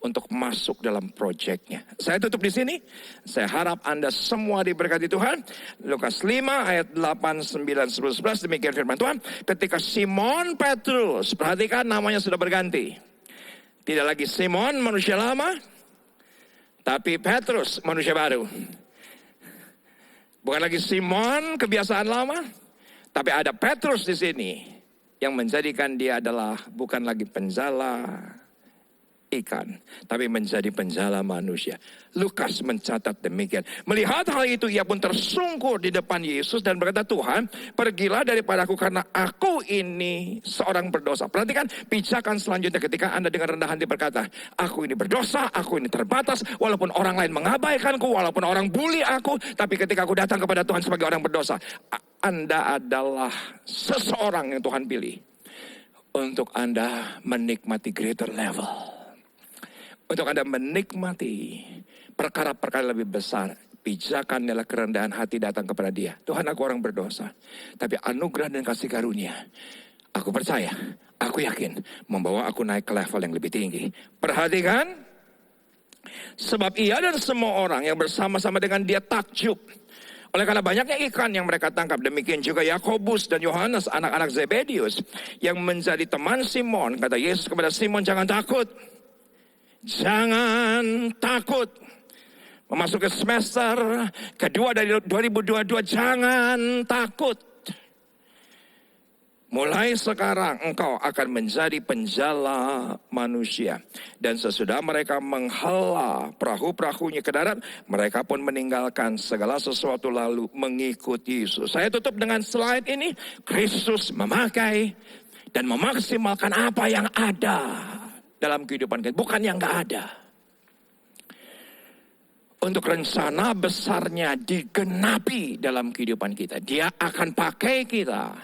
untuk masuk dalam proyeknya. Saya tutup di sini. Saya harap Anda semua diberkati Tuhan. Lukas 5 ayat 8, 9, 10, 11 demikian firman Tuhan. Ketika Simon Petrus, perhatikan namanya sudah berganti. Tidak lagi Simon manusia lama, tapi Petrus manusia baru. Bukan lagi Simon kebiasaan lama, tapi ada Petrus di sini. Yang menjadikan dia adalah bukan lagi penjala ikan, tapi menjadi penjala manusia. Lukas mencatat demikian. Melihat hal itu, ia pun tersungkur di depan Yesus dan berkata, Tuhan, pergilah daripadaku karena aku ini seorang berdosa. Perhatikan pijakan selanjutnya ketika Anda dengan rendah hati berkata, aku ini berdosa, aku ini terbatas, walaupun orang lain mengabaikanku, walaupun orang bully aku, tapi ketika aku datang kepada Tuhan sebagai orang berdosa, Anda adalah seseorang yang Tuhan pilih untuk Anda menikmati greater level. Untuk Anda menikmati perkara-perkara lebih besar. Pijakan adalah kerendahan hati datang kepada Dia. Tuhan, aku orang berdosa, tapi anugerah dan kasih karunia, aku percaya, aku yakin, membawa aku naik ke level yang lebih tinggi. Perhatikan, sebab ia dan semua orang yang bersama-sama dengan dia takjub oleh karena banyaknya ikan yang mereka tangkap. Demikian juga Yakobus dan Yohanes, anak-anak Zebedius, yang menjadi teman Simon. Kata Yesus kepada Simon, jangan takut. Jangan takut. Memasuki semester kedua dari 2022, jangan takut. Mulai sekarang engkau akan menjadi penjala manusia. Dan sesudah mereka menghela perahu-perahunya ke darat, mereka pun meninggalkan segala sesuatu lalu mengikut Yesus. Saya tutup dengan slide ini. Kristus memakai dan memaksimalkan apa yang ada dalam kehidupan kita, bukan yang gak ada. Untuk rencana besarnya digenapi dalam kehidupan kita. Dia akan pakai kita.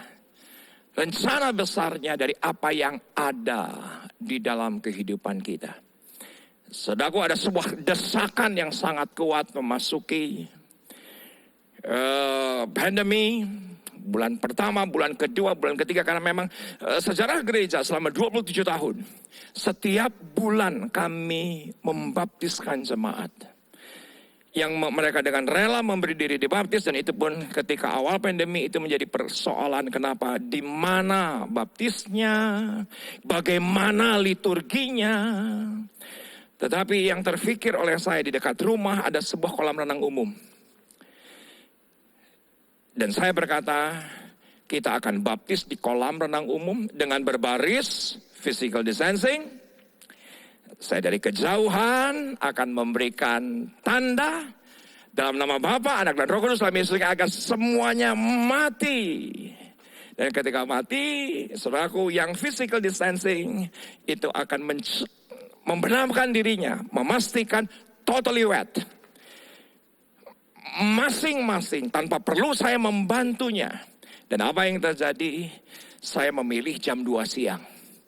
Rencana besarnya dari apa yang ada di dalam kehidupan kita. Saudaraku, ada sebuah desakan yang sangat kuat memasuki pandemi. Bulan pertama, bulan kedua, bulan ketiga. Karena memang sejarah gereja selama 27 tahun. Setiap bulan kami membaptiskan jemaat. yang mereka dengan rela memberi diri dibaptis, dan itu pun ketika awal pandemi itu menjadi persoalan kenapa, di mana baptisnya, bagaimana liturginya. Tetapi yang terfikir oleh saya di dekat rumah ada sebuah kolam renang umum. Dan saya berkata, kita akan baptis di kolam renang umum dengan berbaris physical distancing. Saya dari kejauhan akan memberikan tanda dalam nama Bapa, Anak dan Roh Kudus dalam Yesus agar semuanya mati. Dan ketika mati, saudaraku, yang physical distancing itu akan membenamkan dirinya, memastikan totally wet. Masing-masing tanpa perlu saya membantunya. Dan apa yang terjadi? Saya memilih jam 2 siang.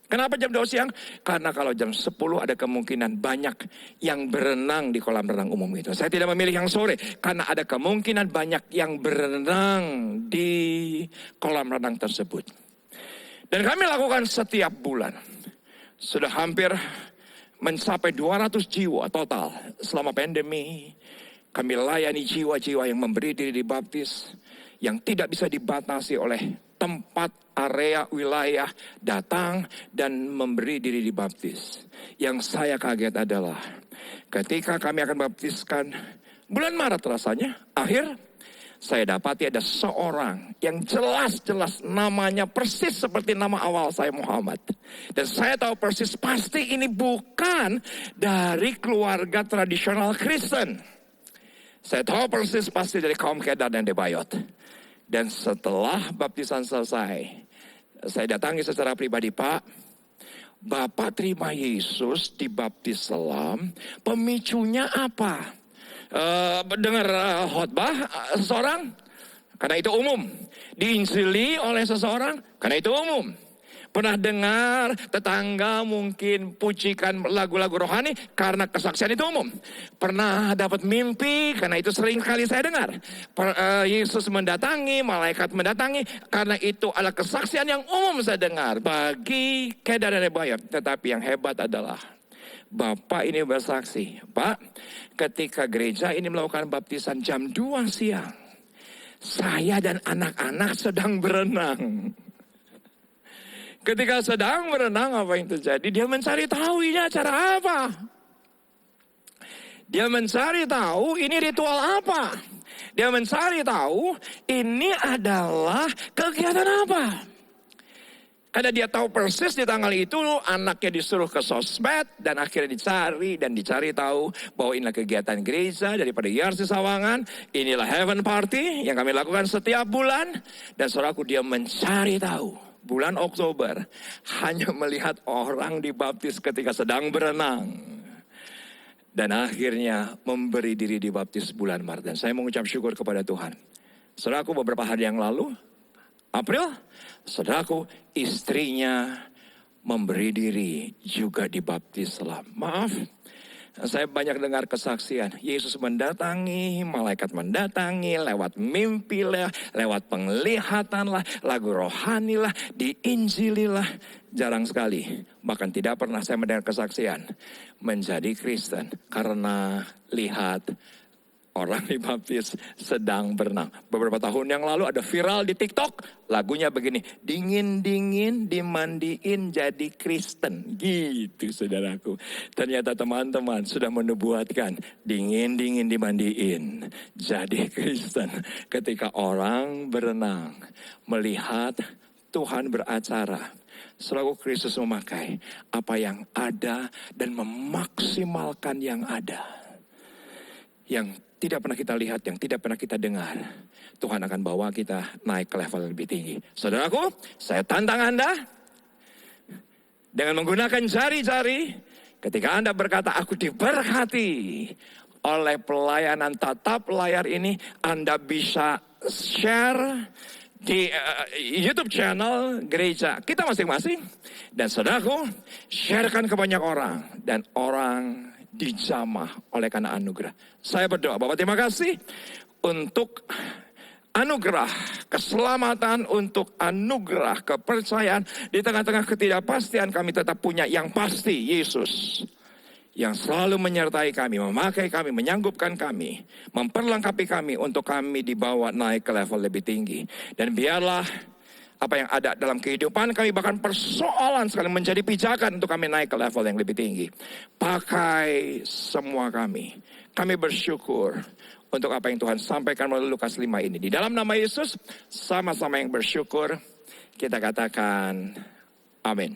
Kenapa jam 2 siang? Karena kalau jam 10 ada kemungkinan banyak yang berenang di kolam renang umum itu. Saya tidak memilih yang sore karena ada kemungkinan banyak yang berenang di kolam renang tersebut. Dan kami lakukan setiap bulan. Sudah hampir mencapai 200 jiwa total selama pandemi. Kami layani jiwa-jiwa yang memberi diri dibaptis, yang tidak bisa dibatasi oleh tempat, area, wilayah, datang dan memberi diri dibaptis. Yang saya kaget adalah ketika kami akan baptiskan bulan Maret rasanya, akhir, saya dapati ada seorang yang jelas-jelas namanya persis seperti nama awal saya, Muhammad. Dan saya tahu persis pasti ini bukan dari keluarga tradisional Kristen. Saya tahu persis pasti dari kaum Kedar dan Debayot. Dan setelah baptisan selesai, saya datangi secara pribadi, Pak, Bapak terima Yesus dibaptis selam, pemicunya apa? Dengar khotbah seseorang, karena itu umum. Diinjili oleh seseorang, karena itu umum. Pernah dengar tetangga mungkin pujikan lagu-lagu rohani karena kesaksian itu umum. Pernah dapat mimpi karena itu sering kali saya dengar. Yesus mendatangi, malaikat mendatangi karena itu adalah kesaksian yang umum saya dengar bagi Kedar dan Debayot. Tetapi yang hebat adalah Bapak ini bersaksi, Pak, ketika gereja ini melakukan baptisan jam 2 siang, saya dan anak-anak sedang berenang. Ketika sedang berenang, apa yang terjadi? Dia mencari tahu ini acara apa. Dia mencari tahu ini ritual apa. Dia mencari tahu ini adalah kegiatan apa. Karena dia tahu persis di tanggal itu anaknya disuruh ke sosmed dan akhirnya dicari tahu bahwa inilah kegiatan gereja daripada YRC Sawangan. Inilah Heaven Party yang kami lakukan setiap bulan. Dan saudaraku, dia mencari tahu. Bulan Oktober hanya melihat orang dibaptis ketika sedang berenang. Dan akhirnya memberi diri dibaptis bulan Maret. Dan saya mengucap syukur kepada Tuhan. Saudaraku, beberapa hari yang lalu, April, saudaraku, istrinya memberi diri juga dibaptis selam. Maaf, saya banyak dengar kesaksian. Yesus mendatangi, malaikat mendatangi, lewat mimpi lah, lewat penglihatan lah, lagu rohani lah, diinjili lah. Jarang sekali, bahkan tidak pernah saya mendengar kesaksian menjadi Kristen karena lihat orang dibaptis sedang berenang. Beberapa tahun yang lalu ada viral di TikTok. Lagunya begini. Dingin-dingin dimandiin jadi Kristen. Gitu saudaraku. Ternyata teman-teman sudah menubuatkan. Dingin-dingin dimandiin jadi Kristen. Ketika orang berenang. Melihat Tuhan beracara. Selalu Kristus memakai apa yang ada dan memaksimalkan yang ada. Yang tidak pernah kita lihat, yang tidak pernah kita dengar. Tuhan akan bawa kita naik ke level lebih tinggi. Saudaraku, saya tantang Anda. Dengan menggunakan jari-jari. Ketika Anda berkata, aku diberkati oleh pelayanan tatap layar ini. Anda bisa share di YouTube channel gereja kita masing-masing. Dan saudaraku, sharekan ke banyak orang. Dan orang dijamah oleh karena anugerah. Saya berdoa, Bapak terima kasih untuk anugerah keselamatan, untuk anugerah kepercayaan. Di tengah-tengah ketidakpastian kami tetap punya yang pasti, Yesus. yang selalu menyertai kami, memakai kami, menyanggupkan kami, memperlengkapi kami untuk kami dibawa naik ke level lebih tinggi. Dan biarlah apa yang ada dalam kehidupan kami, bahkan persoalan sekali, menjadi pijakan untuk kami naik ke level yang lebih tinggi. Pakai semua kami. Kami bersyukur untuk apa yang Tuhan sampaikan melalui Lukas 5 ini. Di dalam nama Yesus, sama-sama yang bersyukur, kita katakan amin.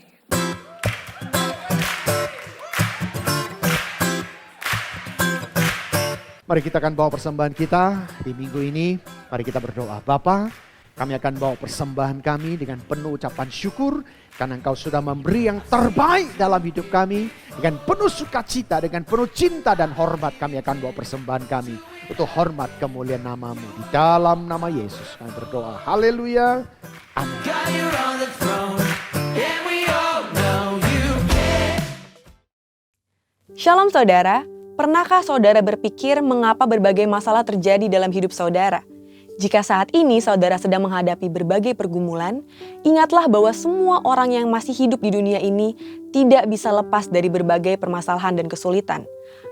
Mari kita akan bawa persembahan kita di minggu ini. Mari kita berdoa. Bapa, kami akan bawa persembahan kami dengan penuh ucapan syukur. Karena Engkau sudah memberi yang terbaik dalam hidup kami. Dengan penuh sukacita, dengan penuh cinta dan hormat kami akan bawa persembahan kami. Untuk hormat kemuliaan nama-Mu. Di dalam nama Yesus kami berdoa. Haleluya. Amin. Shalom saudara. Pernahkah saudara berpikir mengapa berbagai masalah terjadi dalam hidup saudara? Jika saat ini saudara sedang menghadapi berbagai pergumulan, ingatlah bahwa semua orang yang masih hidup di dunia ini tidak bisa lepas dari berbagai permasalahan dan kesulitan.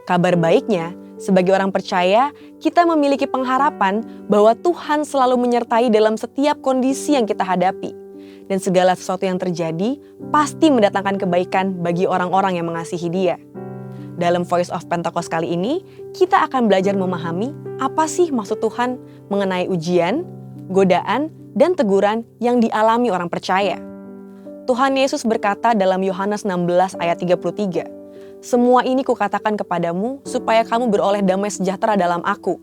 Kabar baiknya, sebagai orang percaya, kita memiliki pengharapan bahwa Tuhan selalu menyertai dalam setiap kondisi yang kita hadapi. Dan segala sesuatu yang terjadi pasti mendatangkan kebaikan bagi orang-orang yang mengasihi Dia. Dalam Voice of Pentecost kali ini, kita akan belajar memahami apa sih maksud Tuhan mengenai ujian, godaan, dan teguran yang dialami orang percaya. Tuhan Yesus berkata dalam Yohanes 16 ayat 33, "Semua ini kukatakan kepadamu supaya kamu beroleh damai sejahtera dalam Aku.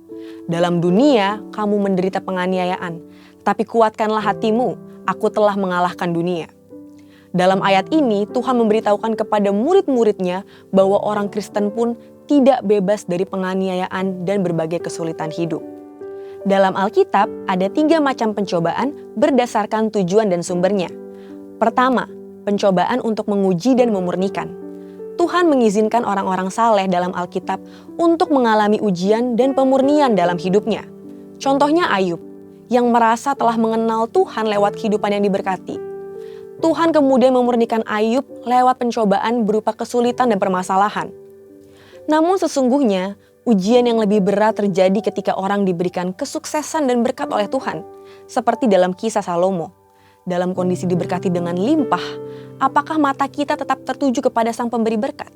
Dalam dunia kamu menderita penganiayaan, tapi kuatkanlah hatimu, Aku telah mengalahkan dunia." Dalam ayat ini, Tuhan memberitahukan kepada murid-muridnya bahwa orang Kristen pun tidak bebas dari penganiayaan dan berbagai kesulitan hidup. Dalam Alkitab, ada 3 macam pencobaan berdasarkan tujuan dan sumbernya. Pertama, pencobaan untuk menguji dan memurnikan. Tuhan mengizinkan orang-orang saleh dalam Alkitab untuk mengalami ujian dan pemurnian dalam hidupnya. Contohnya Ayub, yang merasa telah mengenal Tuhan lewat kehidupan yang diberkati. Tuhan kemudian memurnikan Ayub lewat pencobaan berupa kesulitan dan permasalahan. Namun sesungguhnya, ujian yang lebih berat terjadi ketika orang diberikan kesuksesan dan berkat oleh Tuhan. Seperti dalam kisah Salomo. Dalam kondisi diberkati dengan limpah, apakah mata kita tetap tertuju kepada Sang Pemberi berkat?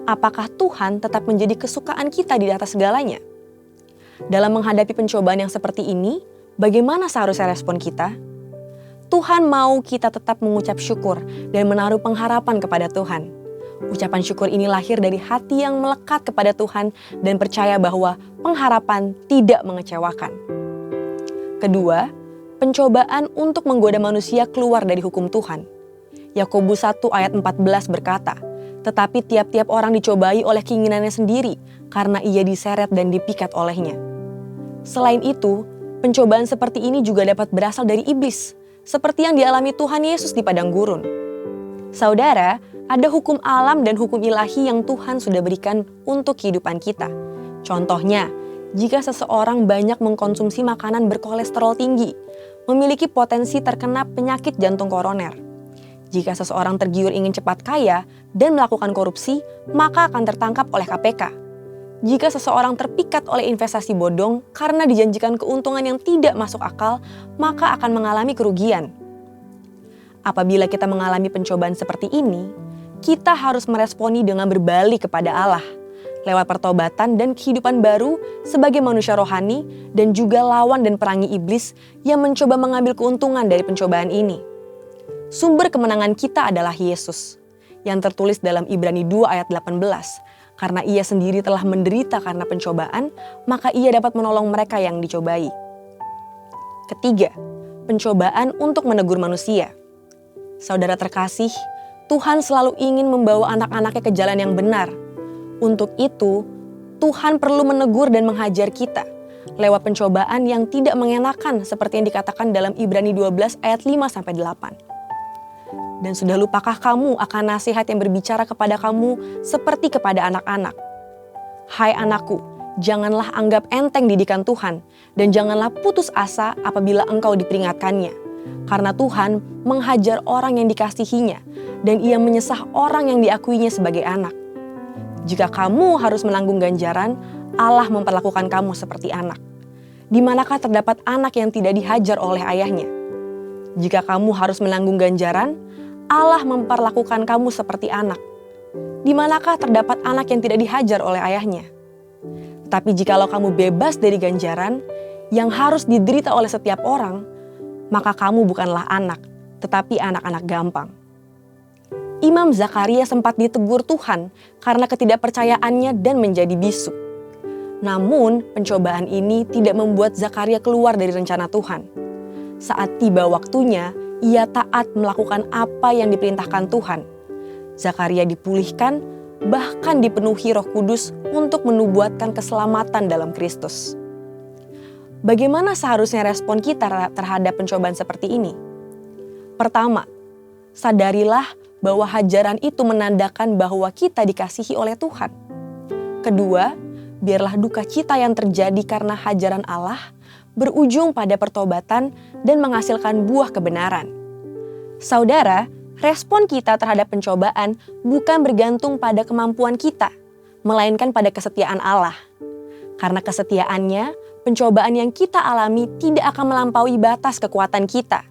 Apakah Tuhan tetap menjadi kesukaan kita di atas segalanya? Dalam menghadapi pencobaan yang seperti ini, bagaimana seharusnya respon kita? Tuhan mau kita tetap mengucap syukur dan menaruh pengharapan kepada Tuhan. Ucapan syukur ini lahir dari hati yang melekat kepada Tuhan dan percaya bahwa pengharapan tidak mengecewakan. Kedua, pencobaan untuk menggoda manusia keluar dari hukum Tuhan. Yakobus 1 ayat 14 berkata, "Tetapi tiap-tiap orang dicobai oleh keinginannya sendiri karena ia diseret dan dipikat olehnya." Selain itu, pencobaan seperti ini juga dapat berasal dari iblis, seperti yang dialami Tuhan Yesus di padang gurun. Saudara, ada hukum alam dan hukum ilahi yang Tuhan sudah berikan untuk kehidupan kita. Contohnya, jika seseorang banyak mengkonsumsi makanan berkolesterol tinggi, memiliki potensi terkena penyakit jantung koroner. Jika seseorang tergiur ingin cepat kaya dan melakukan korupsi, maka akan tertangkap oleh KPK. Jika seseorang terpikat oleh investasi bodong karena dijanjikan keuntungan yang tidak masuk akal, maka akan mengalami kerugian. Apabila kita mengalami pencobaan seperti ini, kita harus meresponi dengan berbalik kepada Allah, lewat pertobatan dan kehidupan baru sebagai manusia rohani dan juga lawan dan perangi iblis yang mencoba mengambil keuntungan dari pencobaan ini. Sumber kemenangan kita adalah Yesus, yang tertulis dalam Ibrani 2 ayat 18. Karena ia sendiri telah menderita karena pencobaan, maka ia dapat menolong mereka yang dicobai. Ketiga, pencobaan untuk menegur manusia. Saudara terkasih, Tuhan selalu ingin membawa anak-anaknya ke jalan yang benar. Untuk itu, Tuhan perlu menegur dan menghajar kita lewat pencobaan yang tidak mengenakan seperti yang dikatakan dalam Ibrani 12 ayat 5-8. Dan sudah lupakah kamu akan nasihat yang berbicara kepada kamu seperti kepada anak-anak? Hai anakku, janganlah anggap enteng didikan Tuhan, dan janganlah putus asa apabila engkau diperingatkannya. Karena Tuhan menghajar orang yang dikasihinya, dan ia menyesah orang yang diakuinya sebagai anak. Jika kamu harus menanggung ganjaran, Allah memperlakukan kamu seperti anak. Di manakah terdapat anak yang tidak dihajar oleh ayahnya? Jika kamu harus menanggung ganjaran, Allah memperlakukan kamu seperti anak. Di manakah terdapat anak yang tidak dihajar oleh ayahnya? Tapi jikalau kamu bebas dari ganjaran yang harus diderita oleh setiap orang, maka kamu bukanlah anak, tetapi anak-anak gampang. Imam Zakaria sempat ditegur Tuhan karena ketidakpercayaannya dan menjadi bisu. Namun, pencobaan ini tidak membuat Zakaria keluar dari rencana Tuhan. Saat tiba waktunya, ia taat melakukan apa yang diperintahkan Tuhan. Zakaria dipulihkan, bahkan dipenuhi Roh Kudus untuk menubuatkan keselamatan dalam Kristus. Bagaimana seharusnya respon kita terhadap pencobaan seperti ini? Pertama, sadarilah bahwa hajaran itu menandakan bahwa kita dikasihi oleh Tuhan. Kedua, biarlah duka cita yang terjadi karena hajaran Allah berujung pada pertobatan dan menghasilkan buah kebenaran. Saudara, respon kita terhadap pencobaan bukan bergantung pada kemampuan kita, melainkan pada kesetiaan Allah. Karena kesetiaannya, pencobaan yang kita alami tidak akan melampaui batas kekuatan kita.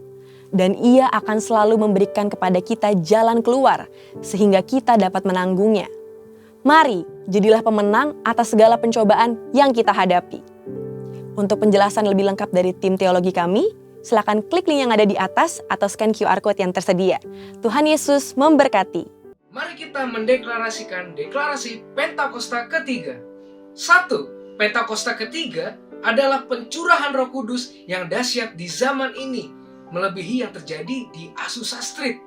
Dan ia akan selalu memberikan kepada kita jalan keluar, sehingga kita dapat menanggungnya. Mari, jadilah pemenang atas segala pencobaan yang kita hadapi. Untuk penjelasan lebih lengkap dari tim teologi kami, silakan klik link yang ada di atas atau scan QR Code yang tersedia. Tuhan Yesus memberkati. Mari kita mendeklarasikan deklarasi Pentakosta ketiga. 1. Pentakosta ketiga adalah pencurahan Roh Kudus yang dahsyat di zaman ini, melebihi yang terjadi di Azusa Street.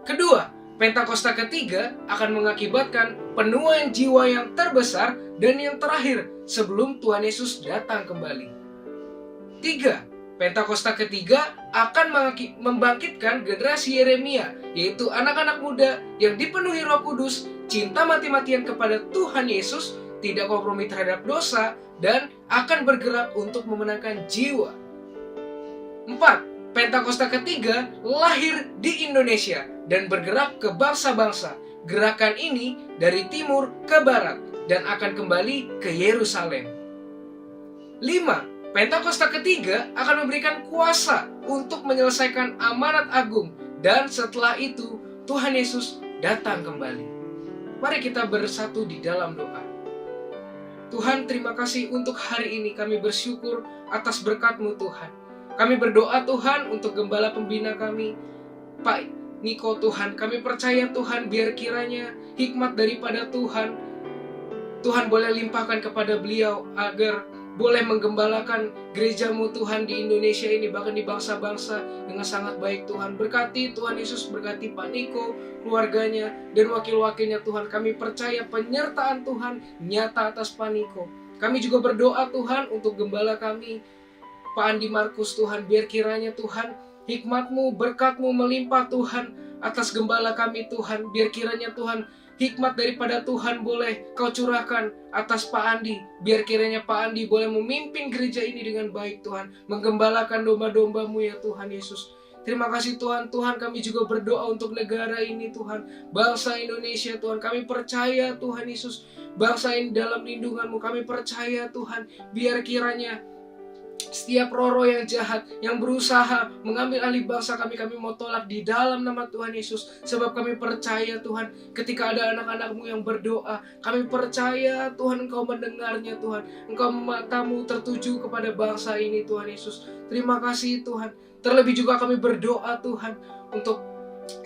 Kedua, Pentakosta ketiga akan mengakibatkan penuaian jiwa yang terbesar dan yang terakhir sebelum Tuhan Yesus datang kembali. 3. Pentakosta ketiga akan membangkitkan generasi Yeremia, yaitu anak-anak muda yang dipenuhi Roh Kudus, cinta mati-matian kepada Tuhan Yesus, tidak kompromi terhadap dosa, dan akan bergerak untuk memenangkan jiwa. 4. Pentakosta ketiga lahir di Indonesia dan bergerak ke bangsa-bangsa. Gerakan ini dari timur ke barat dan akan kembali ke Yerusalem. 5. Pentakosta ketiga akan memberikan kuasa untuk menyelesaikan amanat agung dan setelah itu Tuhan Yesus datang kembali. Mari kita bersatu di dalam doa. Tuhan, terima kasih untuk hari ini. Kami bersyukur atas berkat-Mu Tuhan. Kami berdoa Tuhan untuk gembala pembina kami, Pak Niko Tuhan. Kami percaya Tuhan, biar kiranya hikmat daripada Tuhan boleh limpahkan kepada beliau agar boleh menggembalakan gereja-Mu Tuhan di Indonesia ini, bahkan di bangsa-bangsa dengan sangat baik Tuhan. Berkati Tuhan Yesus, berkati Pak Niko, keluarganya, dan wakil-wakilnya Tuhan. Kami percaya penyertaan Tuhan nyata atas Pak Niko. Kami juga berdoa Tuhan untuk gembala kami, Pak Andi Markus Tuhan, biar kiranya Tuhan hikmat-Mu, berkat-Mu melimpah Tuhan atas gembala kami Tuhan. Biar kiranya Tuhan hikmat daripada Tuhan boleh Kau curahkan atas Pak Andi. Biar kiranya Pak Andi boleh memimpin gereja ini dengan baik Tuhan, menggembalakan domba-domba-Mu ya Tuhan Yesus. Terima kasih Tuhan. Tuhan, kami juga berdoa untuk negara ini Tuhan, bangsa Indonesia Tuhan. Kami percaya Tuhan Yesus, bangsa ini dalam lindungan-Mu. Kami percaya Tuhan, biar kiranya setiap roh-roh yang jahat yang berusaha mengambil alih bangsa kami mau tolak di dalam nama Tuhan Yesus. Sebab kami percaya Tuhan, ketika ada anak-anak-Mu yang berdoa, kami percaya Tuhan Engkau mendengarnya Tuhan. Engkau mata-Mu tertuju kepada bangsa ini Tuhan Yesus. Terima kasih Tuhan. Terlebih juga kami berdoa Tuhan untuk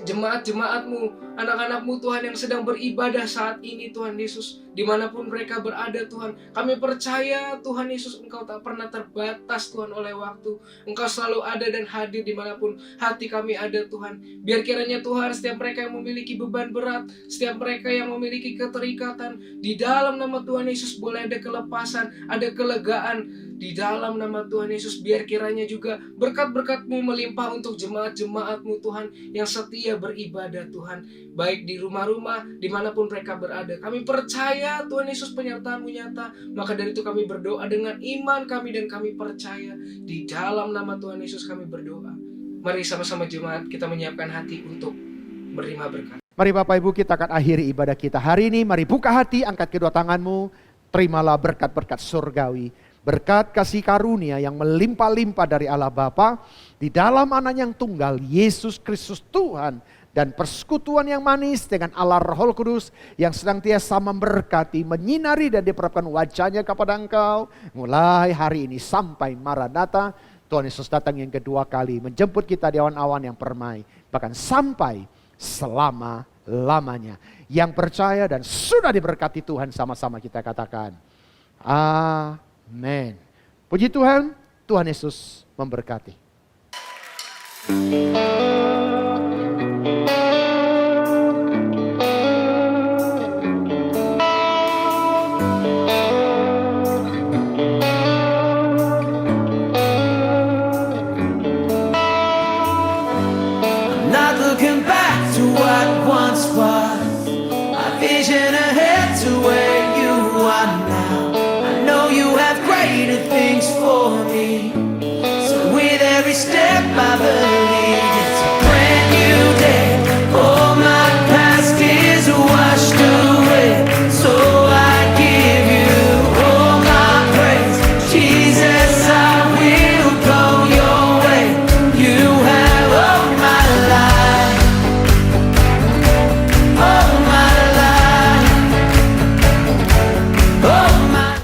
jemaat-jemaat-Mu, anak-anak-Mu Tuhan yang sedang beribadah saat ini Tuhan Yesus, dimanapun mereka berada Tuhan. Kami percaya Tuhan Yesus, Engkau tak pernah terbatas Tuhan oleh waktu. Engkau selalu ada dan hadir dimanapun hati kami ada Tuhan. Biar kiranya Tuhan, setiap mereka yang memiliki beban berat, setiap mereka yang memiliki keterikatan, di dalam nama Tuhan Yesus boleh ada kelepasan, ada kelegaan di dalam nama Tuhan Yesus. Biar kiranya juga berkat-berkat-Mu melimpah untuk jemaat-jemaat-Mu Tuhan yang setia beribadah Tuhan, baik di rumah-rumah, dimanapun mereka berada. Kami percaya Tuhan Yesus penyertaan-Mu nyata. Maka dari itu kami berdoa dengan iman kami dan kami percaya di dalam nama Tuhan Yesus kami berdoa. Mari sama-sama jemaat kita menyiapkan hati untuk menerima berkat. Mari Bapak Ibu, kita akan akhiri ibadah kita hari ini. Mari buka hati, angkat kedua tanganmu. Terimalah berkat-berkat surgawi. Berkat kasih karunia yang melimpah-limpah dari Allah Bapa di dalam anak yang tunggal, Yesus Kristus Tuhan. Dan persekutuan yang manis dengan Allah Roh Kudus yang senantiasa memberkati, menyinari dan diperapkan wajahnya kepada engkau. Mulai hari ini sampai Maranatha, Tuhan Yesus datang yang kedua kali. Menjemput kita di awan-awan yang permai. Bahkan sampai selama-lamanya. Yang percaya dan sudah diberkati Tuhan, sama-sama kita katakan amin. Puji Tuhan, Tuhan Yesus memberkati.